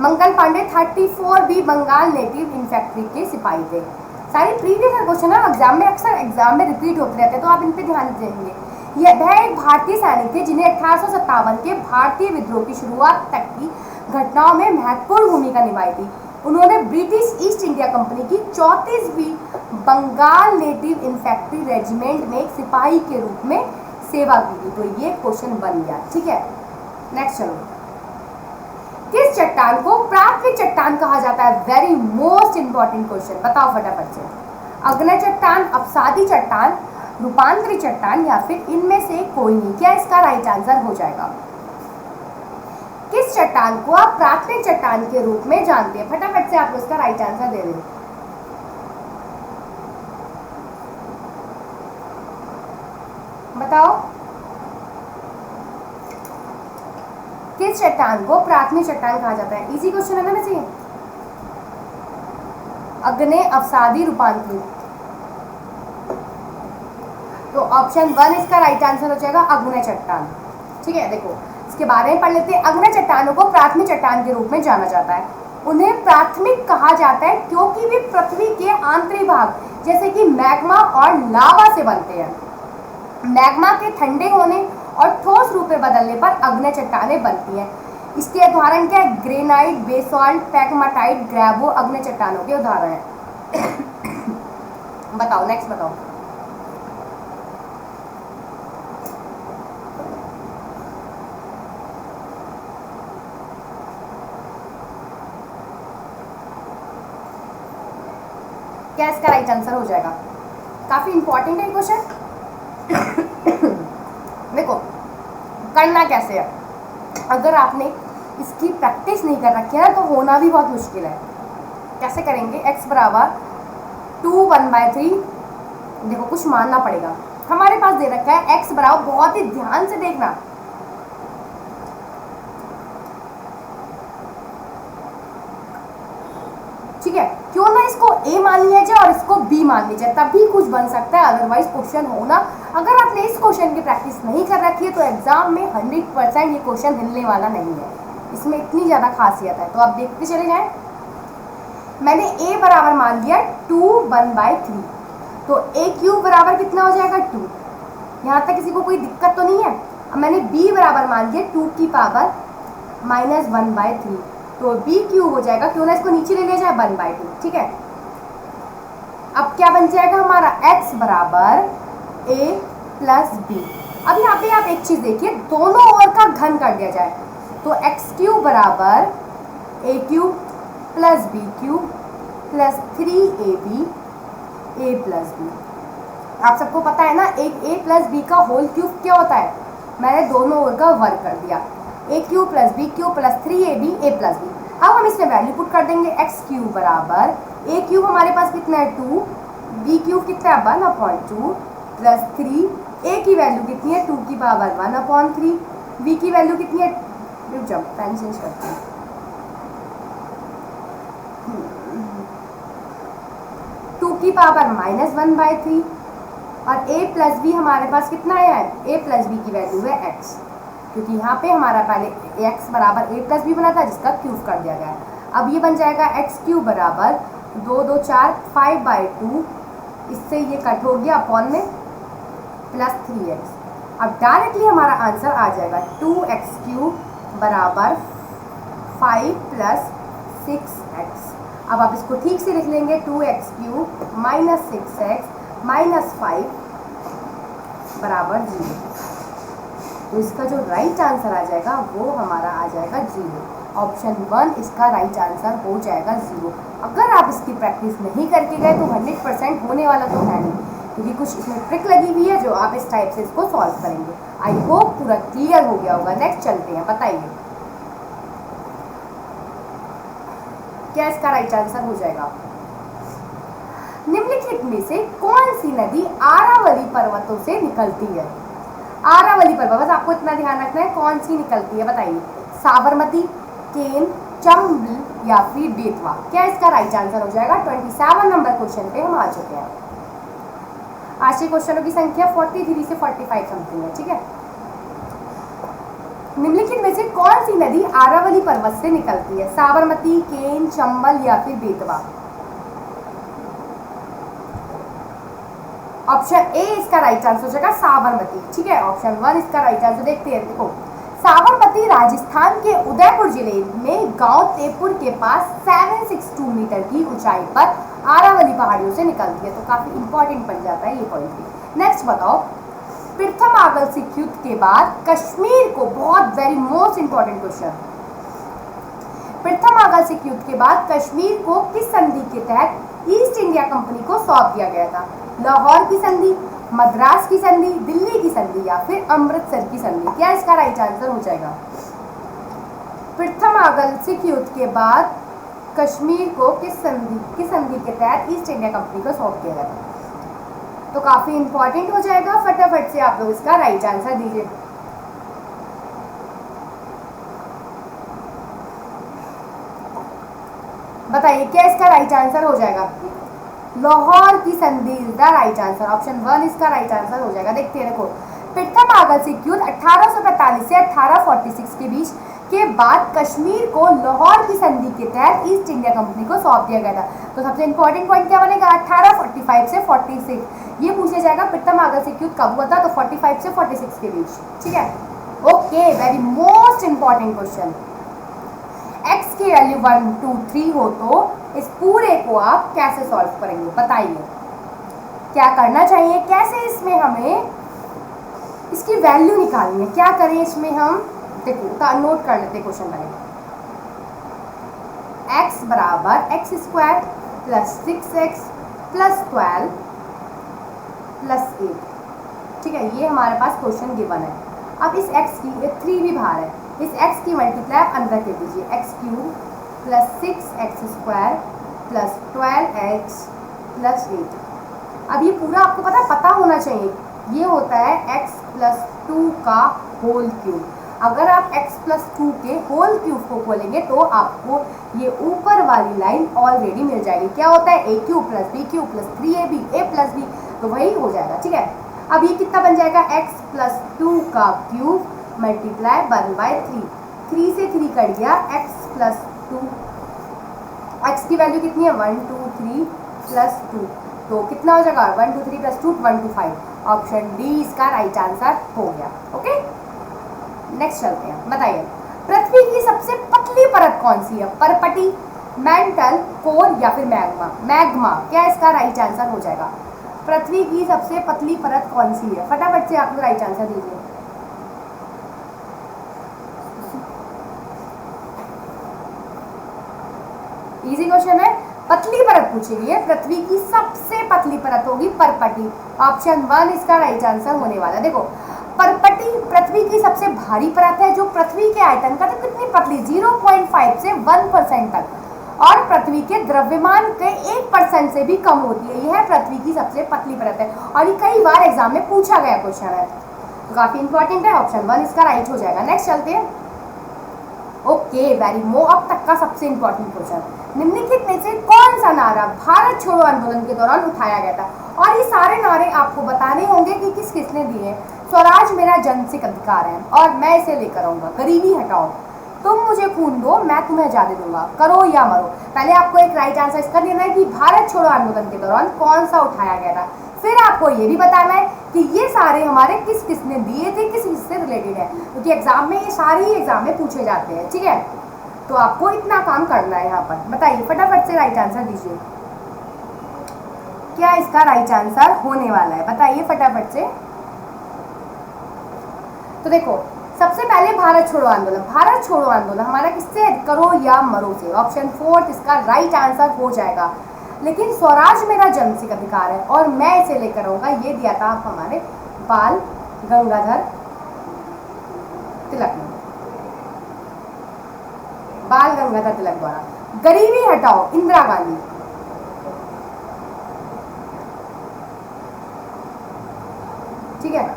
Mangal Pandey 34B Bengal native infantry के सिपाही थे। सारे प्रीवियस क्वेश्चन है एग्जाम में, अक्सर एग्जाम में रिपीट होते रहते हैं, तो आप इन पे ध्यान देंगे। वह एक भारतीय सैनिक थे जिन्हें 1857 के भारतीय विद्रोह की शुरुआत तक की घटनाओं में महत्वपूर्ण भूमिका निभाई थी। उन्होंने ब्रिटिश ईस्ट इंडिया कंपनी की 34वीं बंगाल नेटिव इन्फेंट्री रेजिमेंट में एक सिपाही के रूप में सेवा की थी। तो ये क्वेश्चन बन गया, ठीक है। नेक्स्ट चलो, किस चट्टान को प्राथमिक चट्टान कहा जाता है? वेरी मोस्ट इंपॉर्टेंट क्वेश्चन, बताओ फटाफट से। अग्नय चट्टान, अपसादी चट्टान, रूपांतरी चट्टान, या फिर इनमें से कोई नहीं। क्या इसका राइट आंसर हो जाएगा? किस चट्टान को आप प्राथमिक चट्टान के रूप में जानते हैं? फटाफट से आप इसका राइट आंसर दे दें। बताओ, किस चट्टान को प्राथमिक चट्टान कहा जाता है? इजी क्वेश्चन है ना वैसे। अग्नय, अवसादी, रूपांतरी, तो ऑप्शन 1 इसका राइट आंसर हो जाएगा, अग्नय चट्टान, ठीक है। देखो इसके बारे में पढ़ लेते हैं। अग्नय चट्टानों को प्राथमिक चट्टान के रूप में जाना जाता है। उन्हें प्राथमिक कहा जाता है क्योंकि वे पृथ्वी के आंतरिक भाग जैसे कि मैग्मा और लावा से बनते हैं। मैग्मा के ठंडे होने और ठोस रूप में बदलने पर अग्नि चट्टानें बनती हैं। इसके उदाहरण क्या है? ग्रेनाइट, बेसॉल्ट, पैगमाटाइट, ग्रेवो अग्नि चट्टानों के उदाहरण हैं। बताओ नेक्स्ट बताओ। क्या इसका राइट आंसर हो जाएगा? काफी इंपॉर्टेंट है क्वेश्चन। देखो करना कैसे है, अगर आपने इसकी प्रैक्टिस नहीं कर रखी है ना तो होना भी बहुत मुश्किल है। कैसे करेंगे? x बराबर 2 1/3। देखो कुछ मानना पड़ेगा, हमारे पास दे रखा है x बराबर, बहुत ही ध्यान से देखना, ठीक है? क्यों ना इसको a मान लिया जाए और इसको b मान लिया जाए, तभी कुछ बन सकता है, अदरवाइज क्वेश्चन होना। अगर आपने इस क्वेश्चन की प्रैक्टिस नहीं कर रखी है तो एग्जाम में 100% ये क्वेश्चन हिलने वाला नहीं है, इसमें इतनी ज़्यादा खासियत है। तो आप देखते चले जाएं। मैंने a बराबर मान लिया 2 1/3, तो a³ बराबर कितना हो जाएगा? 2। यहाँ तक किसी को कोई दिक्कत तो नहीं है? अब मैंने b बराबर मान लिया 2 की पावर -1/3, तो b³ हो जाएगा, क्यों ना इसको नीचे ले लिया जाए, 1/2, ठीक है? अब क्या बन जाएगा हमारा? x बराबर a प्लस b। अब यहाँ पे आप एक चीज़ देखिए, दोनों ओर का घन कर दिया जाए, तो x³ बराबर a³ plus b³ plus 3ab a plus b। आप सबको पता है ना, एक a प्लस b का होल क्यूब क्या होता है? मैंने दोनों ओर का वर्ग कर दिया, a³ plus b³ plus 3ab a plus b। अब हम इसमें वैल्यू पुट कर देंगे, x³ बराबर a³ हमारे पास कितना है? 2, b³ कितना है? 1/2 प्लस 3, a की वैल्यू कितनी है? 2 की पावर 1/3, b की वैल्यू कितनी है? रुक जाओ, पेन चेंज करते हैं। 2 की पावर -1/3 और a प्लस b हमारे पास कितना है? a प्लस b की वैल्यू है x, क्योंकि यहाँ पे हमारा पहले x बराबर a प्लस b बना था जिसका क्यूब कर दिया गया। अब ये बन जाएगा x³ बराबर 2 2 4 5/2, इससे ये कट हो गया अपॉन में प्लस 3x। अब डायरेक्टली हमारा आंसर आ जाएगा 2x³ बराबर 5 प्लस 6x। अब आप इसको ठीक से लिख लेंगे, 2x³ माइनस 6x माइनस 5 बराबर 0। तो इसका जो राइट आंसर आ जाएगा वो हमारा आ जाएगा 0। ऑप्शन 1 इसका राइट आंसर हो जाएगा 0। अगर आप इसकी प्रैक्टिस नहीं करके गए तो 100% होने वाला तो है नहीं, क्योंकि कुछ इसमें ट्रिक लगी हुई है जो आप इस टाइप से इसको सॉल्व करेंगे। आई होप पूरा क्लियर हो गया होगा। नेक्स्ट चलते हैं, बताइए क्या इसका राइट आंसर हो जाएगा? निम्नलिखित में से कौन सी नदी आरावली पर्वतों से निकलती है? आरावली पर्वत, बस आपको इतना ध्यान रखना है, कौन सी निकलती है बताइए? साबरमती, केन, चंबल या फिर बेतवा? क्या इसका राइट आंसर हो जाएगा? 27 नंबर क्वेश्चन पे हम आ चुके हैं। आज के क्वेश्चनों की संख्या 43 से 45 समथिंग है, ठीक है? निम्नलिखित में से कौन सी नदी आरावली पर्वत से निकलती है? साबरमती, केन, चंबल या फिर बेतवा? ऑप्शन ए इसका राइट आंसर हो जाएगा साबरमती, ठीक है? ऑप्शन 1 इसका राइट आंसर। देखते हैं, देखो साबरमती राजस्थान के उदयपुर जिले में गांव तेपुर के पास 762 मीटर की ऊंचाई पर आरावली पहाड़ियों से निकलती है। तो काफी इंपॉर्टेंट बन जाता है ये पॉइंट भी। नेक्स्ट बताओ, प्रथम आगल सिख युद्ध के बाद कश्मीर को, बहुत वेरी मोस्ट इंपॉर्टेंट क्वेश्चन, प्रथम आगल सिख युद्ध के बाद कश्मीर को किस संधि के तहत ईस्ट इंडिया कंपनी को सौंप दिया गया था? लाहौर की संधि, मद्रास की संधि, दिल्ली की संधि या फिर अमृतसर की संधि? क्या इसका राइट आंसर हो जाएगा? प्रथम आगल सिख युद्ध के बाद कश्मीर को किस संधि के तहत ईस्ट इंडिया कंपनी को सौंप दिया गया था? तो काफी इंपॉर्टेंट हो जाएगा, फटाफट से आप लोग इसका राइट आंसर दीजिए। बताइए क्या इसका राइट आंसर हो जाएगा? लाहौर की संधि is the right answer. Option 1 इसका राइट आंसर हो जाएगा। देखते हैं, देखो प्रथम आगल सिख युद्ध 1845 से 1846 के बीच के बाद कश्मीर को लाहौर की संधि के तहत ईस्ट इंडिया कंपनी को सौंप दिया गया था। तो सबसे इंपॉर्टेंट पॉइंट क्या बनेगा, 1845 से 46। ये पूछा जाएगा प्रथम आगरा सिख युद्ध कब हुआ था, तो 45 से 46 के बीच। ठीक है, okay, very most important question. x की वैल्यू 1 2 3 हो तो इस पूरे को आप कैसे सॉल्व करेंगे, बताइए क्या करना चाहिए, कैसे इसमें हमें इसकी वैल्यू निकालनी है, क्या करें इसमें हम। देखो नोट कर लेते क्वेश्चन पहले। x बराबर x square plus 6x plus 12 plus 8। ठीक है, ये हमारे पास क्वेश्चन गिवन है। अब इस x की 3 भी बाहर है, इस x की मल्टीप्लाई अंदर कर दीजिए, x cube plus 6x square plus 12x plus 8। अब ये पूरा आपको पता होना चाहिए, ये होता है x प्लस 2 का होल क्यूब। अगर आप x प्लस 2 के होल क्यूब को खोलेंगे तो आपको ये ऊपर वाली लाइन ऑलरेडी मिल जाएगी। क्या होता है, a cube plus b cube plus 3ab a plus b, तो वही हो जाएगा। ठीक है, अब ये कितना बन जाएगा, x प्लस 2 का क्यूब मल्टीप्लाई 1/3, 3 से 3 कट गया, x प्लस 2, x की वैल्यू कितनी है 1 2 3 प्लस 2, तो कितना हो जाएगा 1 2 3 प्लस 2 1 2 5। ऑप्शन डी इसका राइट आंसर हो गया। ओके, नेक्स्ट चलते हैं, बताइए पृथ्वी की सबसे पतली परत कौन सी है, परपटी, मैंटल, कोर या फिर मैग्मा। मैग्मा क्या इसका राइट आंसर हो जाएगा। पृथ्वी की सबसे पतली परत कौन सी है, फटाफट से आप लोग राइट आंसर दीजिए। इजी क्वेश्चन है, पतली परत पूछी गई है, पृथ्वी की सबसे पतली परत होगी परपटी। ऑप्शन 1 इसका राइट आंसर होने वाला है। देखो परपटी पृथ्वी की सबसे भारी परत है, जो पृथ्वी के आयतन का तो कितनी पतली 0.5 से 1% तक, और पृथ्वी के द्रव्यमान के 1% से भी कम होती है। यह पृथ्वी की सबसे पतली परत है और ये कई बार एग्जाम में पूछा गया क्वेश्चन है, तो काफी इंपॉर्टेंट है। ऑप्शन 1 इसका राइट हो जाएगा। नेक्स्ट चलते हैं। ओके, वेरी अब तक का सबसे इंपॉर्टेंट क्वेश्चन, निम्नलिखित में से कौन सा नारा भारत छोड़ो आंदोलन के दौरान उठाया गया था। और ये सारे नारे आपको बताने होंगे कि किस किसने दिए। स्वराज मेरा जनसिक अधिकार है और मैं इसे लेकर आऊंगा, गरीबी हटाओ, तुम मुझे खून दो मैं तुम्हें आजादी दूंगा, करो या मरो। पहले आपको एक राइट आंसर इसका देना है कि भारत छोड़ो आंदोलन के दौरान कौन सा उठाया गया था। फिर आपको ये भी बताना है कि ये सारे हमारे किस किसने दिए थे, किस किससे रिलेटेड है, क्योंकि एग्जाम में ये सारे ही एग्जाम में पूछे जाते हैं। ठीक है, तो आपको इतना काम करना है यहाँ पर। बताइए फटाफट से राइट आंसर दीजिए, क्या इसका राइट आंसर होने वाला है, बताइए फटाफट से। तो देखो सबसे पहले भारत छोड़ो आंदोलन, भारत छोड़ो आंदोलन हमारा किससे, करो या मरो से। ऑप्शन 4 इसका राइट आंसर हो जाएगा। लेकिन स्वराज मेरा जनसिक अधिकार है और मैं इसे लेकर आऊंगा, ये दिया था हमारे बाल गंगाधर तिलक ने, बाल गंगाधर तिलक द्वारा। गरीबी हटाओ इंदिरा गांधी, ठीक है,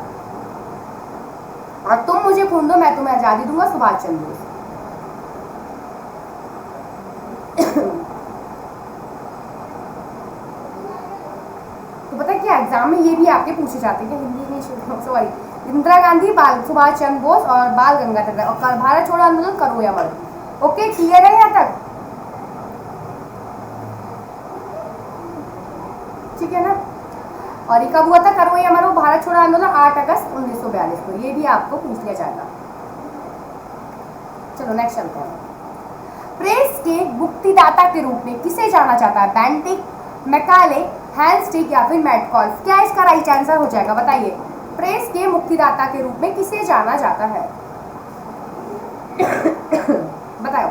और तुम मुझे खून दो मैं तुम्हें आजादी दूंगा, सुभाष चंद्र बोस। तो पता है क्या एग्जाम में ये भी आपके पूछे जाते हैं, हिंदी में सॉरी, इंदिरा गांधी, बाल सुभाष चंद्र बोस और बाल गंगाधर तिलक, और भारत छोड़ो आंदोलन करो या मरो। ओके, क्लियर है यहाँ तक, ठीक है ना। और ये कब हुआ था, करो या मरो भारत छोड़ो आंदोलन 8 अगस्त 1942 को, ये भी आपको पूछ लिया जाएगा। चलो नेक्स्ट चलते हैं। प्रेस के मुक्तिदाता के रूप में किसे जाना जाता है, बेंटिक, मैकाले, हैंस्टिक या फिर मैटकॉल्फ। क्या इसका राइट आंसर हो जाएगा, बताइए। प्रेस के मुक्तिदाता के रूप में किसे जाना जाता है, बताओ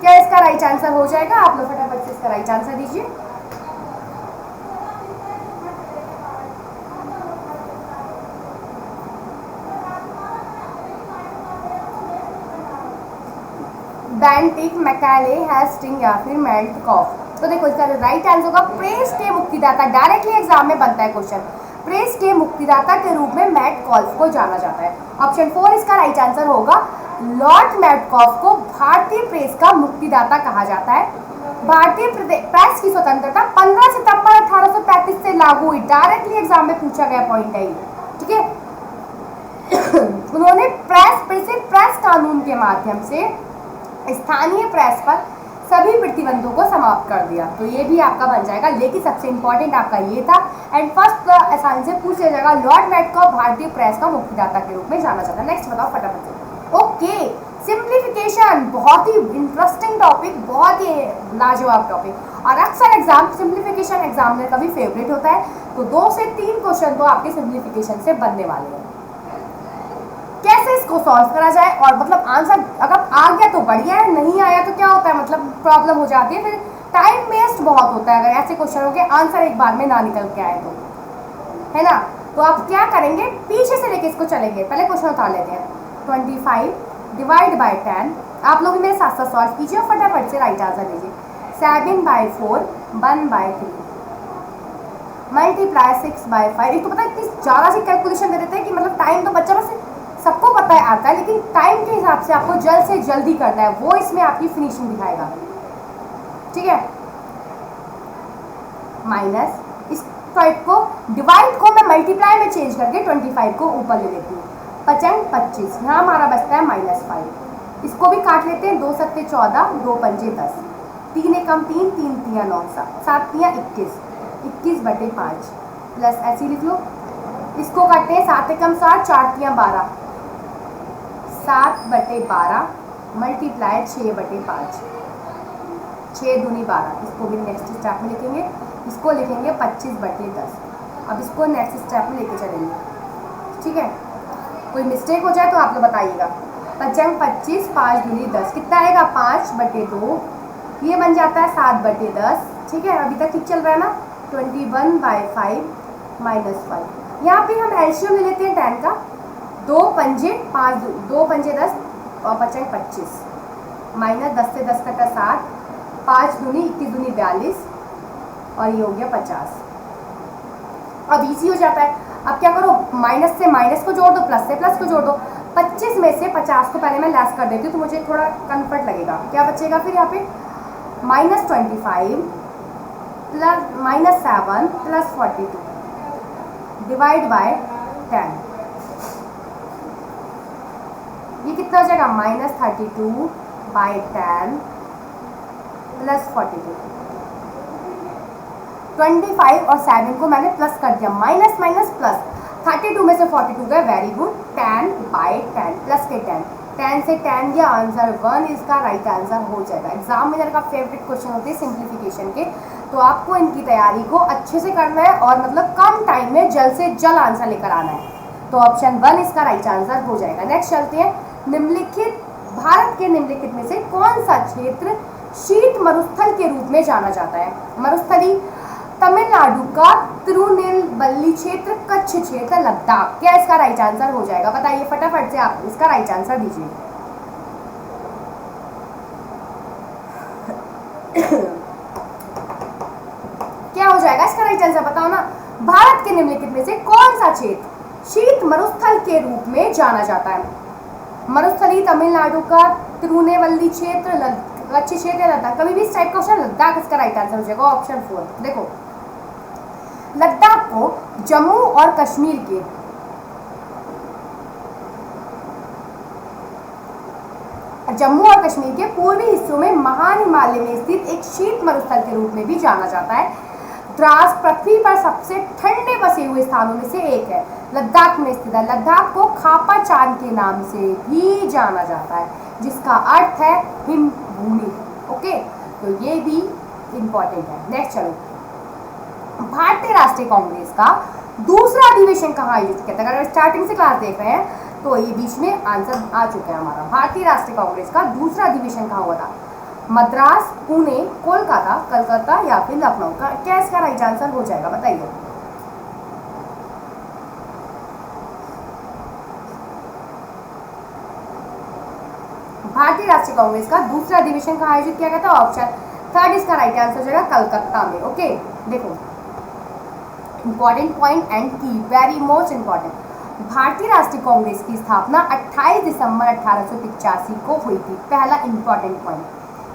क्या इसका राइट आंसर हो जाएगा। आप लोग फटाफट से इसका राइट आंसर दीजिए। बेंटिक, मैकाले, हैस्टिंग या फिर मैटकॉल्फ। तो देखो इसका राइट आंसर होगा प्रेस के मुक्तिदाता, डायरेक्टली एग्जाम में बनता है क्वेश्चन। प्रेस के मुक्तिदाता के रूप में मैटकॉल्फ को जाना जाता है। ऑप्शन 4 इसका राइट आंसर होगा। लॉर्ड मैटकॉल्फ को भारतीय प्रेस का मुक्तिदाता कहा जाता है। भारतीय प्रेस की स्वतंत्रता 15 सितंबर 1835 से लागू हुई, डायरेक्टली एग्जाम में पूछा गया पॉइंट है, ठीक है। उन्होंने प्रेस कानून के माध्यम से स्थानीय प्रेस पर सभी प्रतिबंधों को समाप्त कर दिया। तो ये भी आपका बन जाएगा, लेकिन सबसे इंपॉर्टेंट आपका ये था। एंड फर्स्ट आसानी से पूछ लिया जाएगा, लॉर्ड मेटकॉफ भारतीय प्रेस का मुक्तिदाता के रूप में जाना जाता है। नेक्स्ट बताओ फटाफट से। ओके, सिंप्लीफिकेशन, बहुत ही इंटरेस्टिंग टॉपिक, बहुत ही लाजवाब टॉपिक, और अक्सर एग्जाम सिंप्लीफिकेशन एग्जामिनर का भी फेवरेट होता है। तो 2 से 3 क्वेश्चन तो आपके सिंप्लीफिकेशन से बनने वाले हैं। कैसे इसको सॉल्व करा जाए, और मतलब आंसर अगर आ गया तो बढ़िया है, नहीं आया तो क्या होता है, मतलब प्रॉब्लम हो जाती है, फिर टाइम वेस्ट बहुत होता है अगर ऐसे क्वेश्चनों के आंसर एक बार में ना निकल के आए तो, है ना। तो आप क्या करेंगे, पीछे से लेके इसको चलेंगे। पहले क्वेश्चन उतार लेते हैं। 25 डिवाइड बाई 10, आप लोग मेरे साथ साथ सॉल्व कीजिए और फटाफट से राइट आंसर लीजिए। 7/4 1/3 मल्टीप्लाई 6/5। एक तो पता है इतनी ज़्यादा सी कैलकुलेशन दे देते हैं कि मतलब टाइम तो बच्चा बस सबको पता है आता है, लेकिन टाइम के हिसाब से आपको जल्द से जल्दी करना है, वो इसमें आपकी फिनिशिंग दिखाएगा। ठीक है, माइनस इस 5 को, डिवाइड को मैं मल्टीप्लाई में चेंज करके 25 को ऊपर ले लेती हूँ। 5 25, यहाँ हमारा बचता है -5। इसको भी काट लेते हैं। 2 7 14, 2 5 10, 3 एकम 3, 3 3 9, 7 3 21, 21/5 प्लस ऐसे लिख लो। इसको काटते हैं। 7 एकम 7, 4 3 12, 7/12 मल्टीप्लाई 6/5, 6 दूनी 12। इसको भी नेक्स्ट स्टेप में लिखेंगे। इसको लिखेंगे 25/10। अब इसको नेक्स्ट स्टेप में लेके चलेंगे। ठीक है, कोई मिस्टेक हो जाए तो आप लोग बताइएगा। 5 25, 5 दूनी 10, कितना आएगा 5/2, ये बन जाता है 7/10। ठीक है, अभी तक ठीक चल रहा है ना। 21/5 -5। यहाँ पे हम एलसीएम ले लेते हैं 10 का। 2 पंजे 5, 2 पंजे 10 और 5 25, माइनस 10 से 10 कटा 7, 5 दूनी 21 दूनी 42, और ये हो गया 50। अब इजी हो जाता है। अब क्या करो, माइनस से माइनस को जोड़ दो, प्लस से प्लस को जोड़ दो। 25 में से 50 को पहले मैं लेस कर देती हूँ तो मुझे थोड़ा कंफर्ट लगेगा। क्या बचेगा फिर यहाँ पे, -25 प्लस -7 प्लस 42 डिवाइड बाय 10। ये कितना हो जाएगा, -32/10 प्लस 42। 25 और 7 को मैंने प्लस कर दिया, माइनस माइनस प्लस। 32 में से 42 गए, वेरी गुड। 10/10 प्लस के 10, 10 से 10 गया, आंसर 1 इसका राइट आंसर हो जाएगा। एग्जामिनर का फेवरेट क्वेश्चन होते हैं सिंप्लीफिकेशन के, तो आपको इनकी तैयारी को अच्छे से करना है और मतलब कम टाइम में जल्द से जल्द आंसर लेकर आना है। तो ऑप्शन 1 इसका राइट आंसर हो जाएगा। नेक्स्ट चलते हैं। निम्नलिखित भारत के निम्नलिखित में से कौन सा क्षेत्र शीत मरुस्थल के रूप में जाना जाता है। मरुस्थली तमिलनाडु का तिरुनेलवेली क्षेत्र, कच्छ क्षेत्र, लद्दाख। क्या इसका राइट आंसर हो जाएगा, बताइए फटाफट से आप इसका राइट आंसर दीजिए। क्या हो जाएगा इसका राइट आंसर, बताओ ना। भारत के निम्नलिखित में से कौन सा क्षेत्र शीत मरुस्थल के रूप में जाना जाता है। मरुस्थली तमिलनाडु का तिरुनेलवेली क्षेत्र, कच्छ क्षेत्र, लद्दाख। कभी भी इस टाइप का क्वेश्चन, लद्दाख इसका राइट आंसर हो जाएगा। ऑप्शन 4 देखो, लद्दाख को जम्मू और कश्मीर के पूर्वी हिस्सों में महान हिमालय में स्थित एक शीत मरुस्थल के रूप में भी जाना जाता है। द्रास पृथ्वी पर सबसे ठंडे बसे हुए स्थानों में से एक है, लद्दाख में स्थित है। लद्दाख को खापा चांद के नाम से भी जाना जाता है, जिसका अर्थ है हिम भूमि। ओके, तो ये भी इंपॉर्टेंट है। नेक्स्ट चलो, भारतीय राष्ट्रीय कांग्रेस का दूसरा अधिवेशन कहाँ आयोजित किया था। अगर स्टार्टिंग से क्लास देख रहे हैं तो ये बीच में आंसर आ चुका है हमारा। भारतीय राष्ट्रीय कांग्रेस का दूसरा अधिवेशन कहाँ हुआ था। मद्रास, पुणे, कोलकाता, कलकत्ता या फिर लखनऊ। का क्या इसका राइट आंसर हो जाएगा, बताइए। भारतीय राष्ट्रीय कांग्रेस का दूसरा अधिवेशन कहाँ आयोजित किया गया था। ऑप्शन 3 इसका राइट आंसर हो जाएगा, कलकत्ता में। ओके, देखो इंपॉर्टेंट पॉइंट एंड की, वेरी मोस्ट इंपॉर्टेंट। भारतीय राष्ट्रीय कांग्रेस की स्थापना 28 दिसंबर 1885 को हुई थी। पहला इंपॉर्टेंट पॉइंट।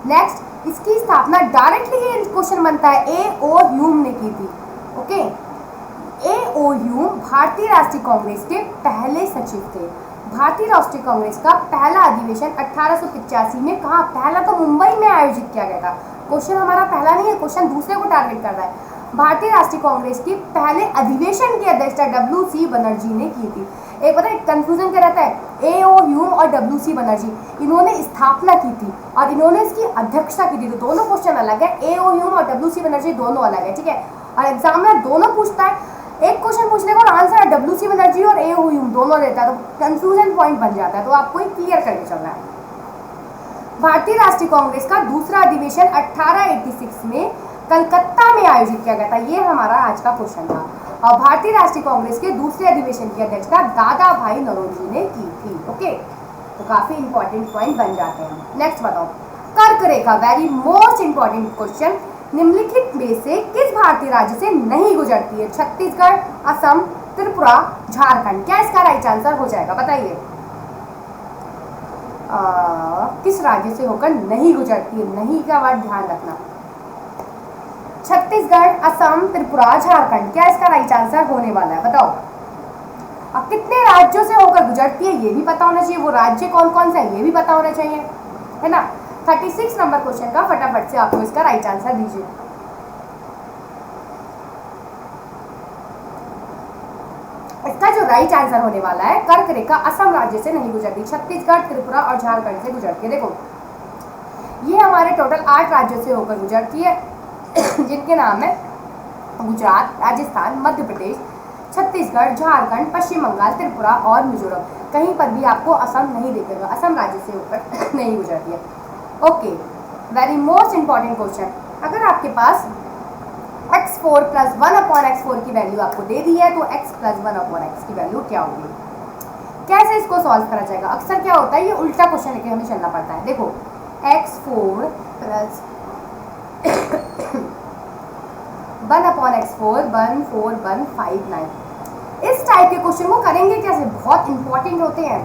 नेक्स्ट, इसकी स्थापना डायरेक्टली ये क्वेश्चन बनता है, ए.ओ. ह्यूम ने की थी। Okay, A.O.. ह्यूम भारतीय राष्ट्रीय कांग्रेस के पहले सचिव थे। भारतीय राष्ट्रीय कांग्रेस का पहला अधिवेशन 1885 में कहाँ? पहला तो मुंबई में आयोजित किया गया था। क्वेश्चन हमारा पहला नहीं है, क्वेश्चन दूसरे को टारगेट कर रहा है। भारतीय राष्ट्रीय कांग्रेस की पहले अधिवेशन की अध्यक्षता W.C. बनर्जी ने की थी। एक पता है कंफ्यूजन क्या रहता है, A.O. ह्यूम और W.C. बनर्जी, इन्होंने स्थापना की थी और इन्होंने इसकी अध्यक्षता की थी, तो दोनों क्वेश्चन अलग है। A.O. ह्यूम और W.C. बनर्जी दोनों अलग है, ठीक है। और एग्जामिनर दोनों पूछता है, एक क्वेश्चन पूछने का और आंसर W.C. बनर्जी और A.O. ह्यूम दोनों देता है, तो कंफ्यूजन पॉइंट बन जाता है, तो आपको ये क्लियर करके चलना है। भारतीय राष्ट्रीय कांग्रेस का दूसरा अधिवेशन 1886 में कलकत्ता में आयोजित किया गया था, ये हमारा आज का क्वेश्चन था। और भारतीय राष्ट्रीय कांग्रेस के दूसरे अधिवेशन की अध्यक्षता दादा भाई नौरोजी ने की थी। ओके, तो काफी इंपॉर्टेंट पॉइंट बन जाते हैं। नेक्स्ट बताओ, कर्क रेखा, वेरी मोस्ट इंपॉर्टेंट क्वेश्चन, निम्नलिखित में से किस भारतीय राज्य से नहीं गुजरती है? छत्तीसगढ़, असम, त्रिपुरा, झारखंड। क्या इसका राइट आंसर हो जाएगा, बताइए। किस राज्य से होकर नहीं गुजरती है? नहीं का वर्ड ध्यान रखना। छत्तीसगढ़, असम, त्रिपुरा, झारखंड। क्या इसका राइट आंसर होने वाला है, बताओ। अब कितने राज्यों से होकर गुजरती है ये भी पता होना चाहिए, वो राज्य कौन कौन सा है ये भी पता होना चाहिए, है ना। 36 नंबर क्वेश्चन का फटाफट से आपको इसका राइट आंसर दीजिए। इसका जो राइट आंसर होने वाला है, कर्क रेखा असम राज्य से नहीं गुजरती, छत्तीसगढ़, त्रिपुरा और झारखंड से गुजरती है। देखो ये हमारे टोटल 8 राज्यों से होकर गुजरती है जिनके नाम है गुजरात, राजस्थान, मध्य प्रदेश, छत्तीसगढ़, झारखंड, पश्चिम बंगाल, त्रिपुरा और मिजोरम। कहीं पर भी आपको असम नहीं दिखेगा, असम राज्य से होकर नहीं गुजरती है। Okay, very most important question, अगर आपके पास x4 + 1/x4 की वैल्यू आपको दे दी है तो x + 1/x की वैल्यू क्या होगी? कैसे इसको सॉल्व करा जाएगा? अक्सर क्या होता है, ये उल्टा क्वेश्चन लेके हमें चलना पड़ता है। देखो x4 + 1/x4 14159, इस टाइप के क्वेश्चन को करेंगे कैसे? बहुत इंपॉर्टेंट होते हैं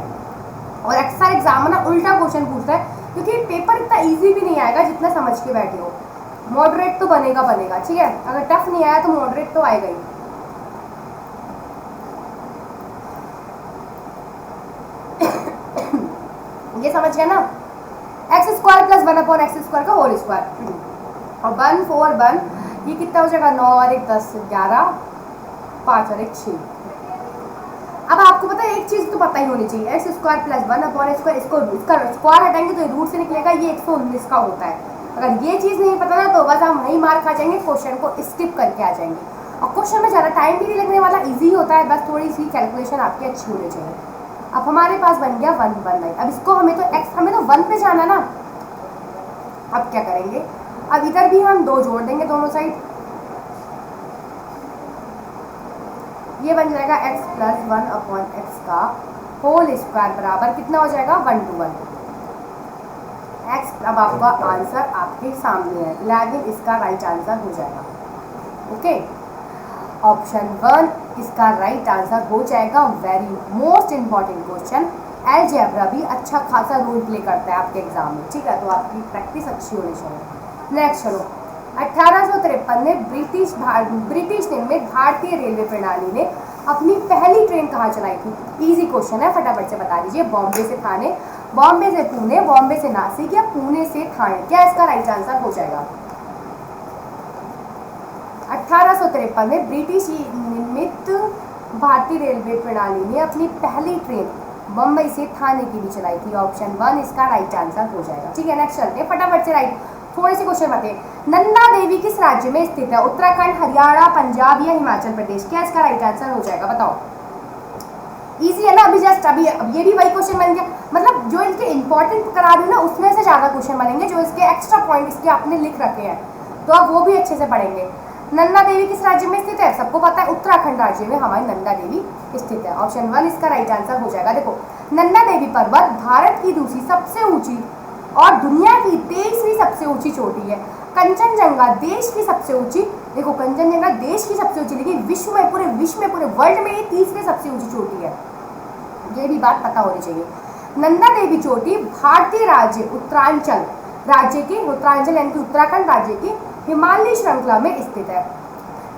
और अक्सर एग्जामिनर उल्टा क्वेश्चन पूछता है, क्योंकि पेपर इतना इजी भी नहीं आएगा जितना समझ के बैठे हो। मॉडरेट तो बनेगा, ठीक है। अगर टफ नहीं आया तो मॉडरेट तो आएगा ही। ये समझ गया ना, x² + 1/x² का होल स्क्वायर और 1 4 1, ये कितना हो जाएगा? 9 और 1 10 11, 5 और 1 6। अब आपको पता है एक चीज तो पता ही होनी चाहिए, x² + 1/x², इसको इसका स्क्वायर हटाएंगे तो रूट से निकलेगा, ये 119 का होता है। अगर ये चीज नहीं पता ना तो बस हम वही मार खा जाएंगे, क्वेश्चन को स्किप करके आ जाएंगे। और क्वेश्चन में ज़्यादा टाइम भी नहीं लगने वाला, इजी होता है, बस थोड़ी सी कैलकुलेशन आपकी अच्छी होनी चाहिए। अब हमारे पास बन गया 119, अब इसको हमें तो 1 पे जाना ना। अब क्या करेंगे, अब इधर भी हम 2 जोड़ देंगे दोनों साइड, ये बन जाएगा x + 1/x का होल स्क्वायर बराबर कितना हो जाएगा? 121 x। अब आपका आंसर आपके सामने है, 11 इसका राइट आंसर हो जाएगा। ओके, ऑप्शन 1 इसका राइट आंसर हो जाएगा। Very most important question, algebra भी अच्छा खासा रोल प्ले करता है आपके एग्जाम में, ठीक है, तो आपकी प्रैक्टिस अच्छी होनी चाहिए। नेक्स्ट चलो, 1853 में ब्रिटिश निर्मित भारतीय रेलवे प्रणाली ने अपनी पहली ट्रेन कहाँ चलाई थी? इजी क्वेश्चन है, फटाफट से बता दीजिए। बॉम्बे से थाने, बॉम्बे से पुणे, बॉम्बे से नासिक या पुणे से ठाणे। क्या इसका राइट आंसर हो जाएगा? 1853 में ब्रिटिश निर्मित भारतीय रेलवे प्रणाली ने अपनी पहली ट्रेन बम्बई से थाने की भी चलाई थी। ऑप्शन 1 इसका राइट आंसर हो जाएगा। ठीक है, नेक्स्ट चलते हैं, फटाफट से राइट थोड़े से क्वेश्चन बताइए। नंदा देवी किस राज्य में स्थित है? उत्तराखंड, हरियाणा, पंजाब या हिमाचल प्रदेश? क्या इसका राइट आंसर हो जाएगा, बताओ। इजी है ना, अभी जस्ट अभी अब ये भी वही क्वेश्चन बन गया, मतलब जो इनके इंपॉर्टेंट करा दूँ ना उसमें से ज़्यादा क्वेश्चन बनेंगे, जो इसके एक्स्ट्रा पॉइंट इसके आपने लिख रखे हैं तो आप वो भी अच्छे से पढ़ेंगे। नंदा देवी किस राज्य में स्थित है? सबको पता है, उत्तराखंड राज्य में हमारी नंदा देवी स्थित है। ऑप्शन 1 इसका राइट आंसर हो जाएगा। देखो, नंदा देवी पर्वत भारत की दूसरी सबसे ऊंची और दुनिया की 23वीं सबसे ऊंची चोटी है। कंचनजंगा देश की सबसे ऊंची, देखो कंचनजंगा देश की सबसे ऊंची, लेकिन विश्व में पूरे वर्ल्ड में ये 30वीं सबसे ऊंची चोटी है, ये भी बात पता होनी चाहिए। नंदा देवी चोटी भारतीय राज्य उत्तरांचल यानी कि उत्तराखंड राज्य की हिमालय श्रृंखला में स्थित है।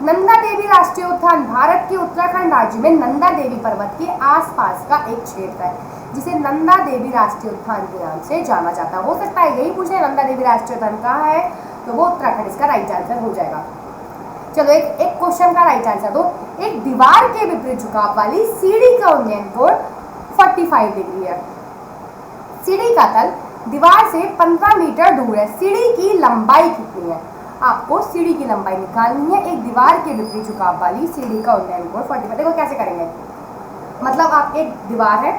नंदा देवी राष्ट्रीय उद्यान भारत के उत्तराखंड राज्य में नंदा देवी पर्वत के आसपास का एक क्षेत्र है जिसे नंदा देवी राष्ट्रीय उद्यान के नाम से जाना जाता है। हो सकता है यही पूछे नंदा देवी राष्ट्रीय उद्यान कहाँ है, तो वो उत्तराखंड इसका राइट आंसर हो जाएगा। चलो एक क्वेश्चन का राइट आंसर दो। एक दीवार के विपरीत झुकाव वाली सीढ़ी का उन्नयन कोण 45 डिग्री है। सीढ़ी का तल दीवार से 15 मीटर दूर है। सीढ़ी की लंबाई कितनी है? आपको सीढ़ी की लंबाई निकालनी है। एक दीवार के विपरीत झुकाव वाली सीढ़ी का उन्नयन कोण 45। देखो कैसे करेंगे, मतलब आप एक दीवार है,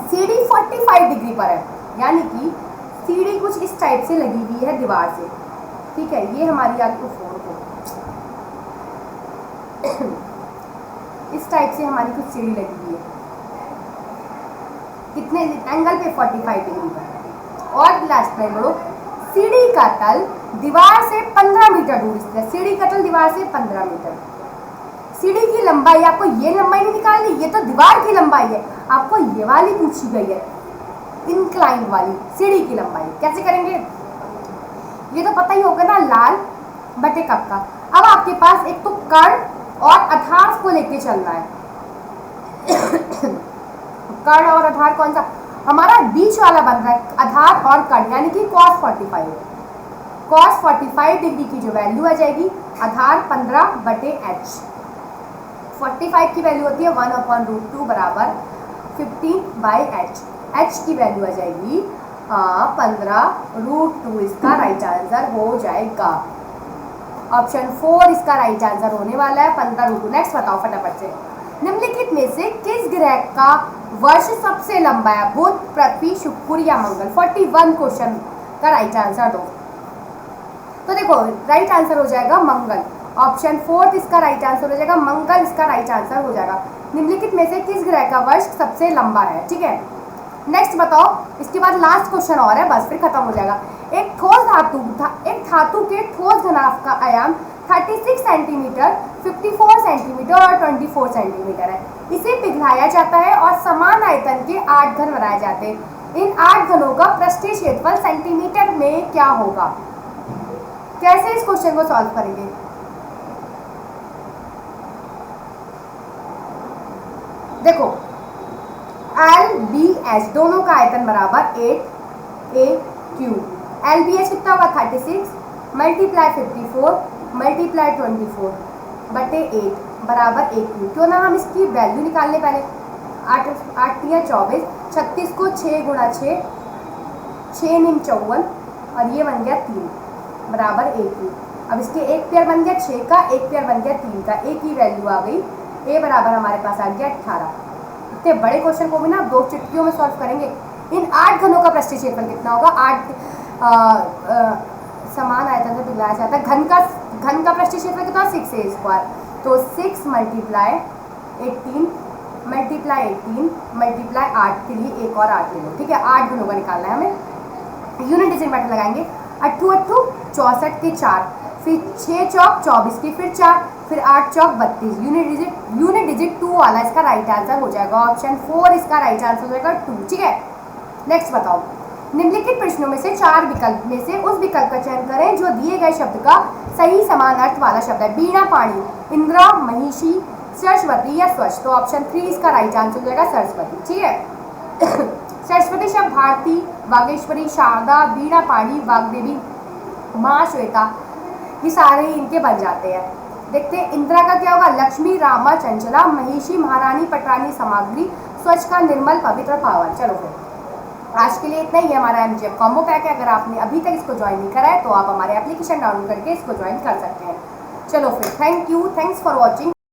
सीढ़ी 45 डिग्री पर है, यानी कि सीढ़ी कुछ इस टाइप से लगी हुई है दीवार से, ठीक है। ये हमारी आपको फोन को इस टाइप से हमारी कुछ सीढ़ी लगी हुई है, कितने एंगल पे 45 डिग्री पर। और लास्ट में बोलो सीढ़ी का तल दीवार से 15 मीटर दूर स्थित है। सीढ़ी का तल दीवार से 15 मीटर। सीढ़ी की लंबाई, आपको ये लंबाई नहीं निकालनी, ये तो दीवार की लंबाई है, आपको ये वाली पूछी गई है, इंक्लाइन वाली सीढ़ी की लंबाई। कैसे करेंगे, ये तो पता ही होगा ना, लाल बटे कप का। अब आपके पास एक तो कर्ण और आधार को लेके चलना है। कर्ण और आधार कौन सा? हमारा बीच वाला बन रहा है आधार और कर्ण, यानी कि cos 45। cos 45 डिग्री की जो वैल्यू आ जाएगी आधार 15 बटे h। 45 की वैल्यू होती है 1/√2 बराबर 15/h। h की वैल्यू आ जाएगी 15√2। इसका राइट आंसर हो जाएगा ऑप्शन 4। इसका राइट आंसर होने वाला है 15√2। नेक्स्ट बताओ फटाफट से, निम्नलिखित में से किस ग्रह का वर्ष सबसे लंबा है? बुध, पृथ्वी, शुक्र या मंगल? 41 क्वेश्चन का राइट आंसर दो। तो देखो राइट आंसर हो जाएगा मंगल। ऑप्शन 4 इसका राइट आंसर हो जाएगा मंगल। इसका राइट आंसर हो जाएगा निम्नलिखित में से किस ग्रह का वर्ष सबसे लंबा है, ठीक है। नेक्स्ट बताओ, इसके बाद लास्ट क्वेश्चन और है, बस फिर खत्म हो जाएगा। एक धातु के ठोस घनाभ का आयाम 36 सेंटीमीटर, 54 सेंटीमीटर और 24 सेंटीमीटर है। इसे पिघलाया जाता है और समान आयतन के 8 घन बनाए जाते हैं। इन 8 घनों का पृष्ठीय क्षेत्रफल सेंटीमीटर में क्या होगा? कैसे इस क्वेश्चन को सॉल्व करेंगे? देखो LBH दोनों का आयतन बराबर 8AQ। LBH कितना होगा? 36 मल्टीप्लाई 54 मल्टीप्लाई 24 बटे 8 बराबर AQ। क्यों ना हम इसकी वैल्यू निकालने पहले। 8 या 24, 36 को 6 गुणा 6, 6 निम 54 और ये बन गया 3 बराबर AQ। अब इसके एक पेयर बन गया 6 का, एक पेयर बन गया 3 का। A की वैल्यू आ गई, A बराबर हमारे पास आ गया 18। इतने बड़े क्वेश्चन को भी ना 2 चुटकियों में सॉल्व करेंगे। इन 8 घनों का पृष्ठीय क्षेत्रफल कितना होगा? 8 समान आयतन से पिघलाया जाता है। घन का पृष्ठीय क्षेत्रफल कितना? 6a²। तो 6 मल्टीप्लाई 18 मल्टीप्लाई 18 मल्टीप्लाई 8 के लिए एक और 8 ले लो, ठीक है। 8 घनों का निकालना है हमें। यूनिट डिजिट मेथड लगाएंगे। 8 8 64 के 4, फिर 6 चौक 24 की, फिर 4, फिर 8 चौक 32। यूनिट डिजिट 2 वाला इसका राइट आंसर हो जाएगा। ऑप्शन 4 इसका राइट आंसर हो जाएगा 2, ठीक है। नेक्स्ट बताओ, निम्नलिखित प्रश्नों में से 4 विकल्प में से उस विकल्प का चयन करें जो दिए गए शब्द का सही समान अर्थ वाला शब्द है। बीणा, पाणी, इंदिरा, महिषी, सरस्वती या स्वच्छ? तो ऑप्शन 3 इसका राइट आंसर हो जाएगा सरस्वती, ठीक है। सरस्वती शब्द भारती, वागेश्वरी, शारदा, बीणा, पाणी, वाग्देवी, महाश्वेता, ये सारे इनके बन जाते हैं। देखते हैं इंदिरा का क्या होगा? लक्ष्मी, रामा, चंचला, महिषी, महारानी, पटरानी, सामग्री, स्वच्छ का निर्मल, पवित्र, पावन। चलो फिर आज के लिए इतना ही है। हमारा MGF कॉम्बो पैक है। अगर आपने अभी तक इसको ज्वाइन नहीं करा है तो आप हमारे एप्लीकेशन डाउनलोड करके इसको ज्वाइन कर सकते हैं। चलो फिर, thank you, thanks for watching.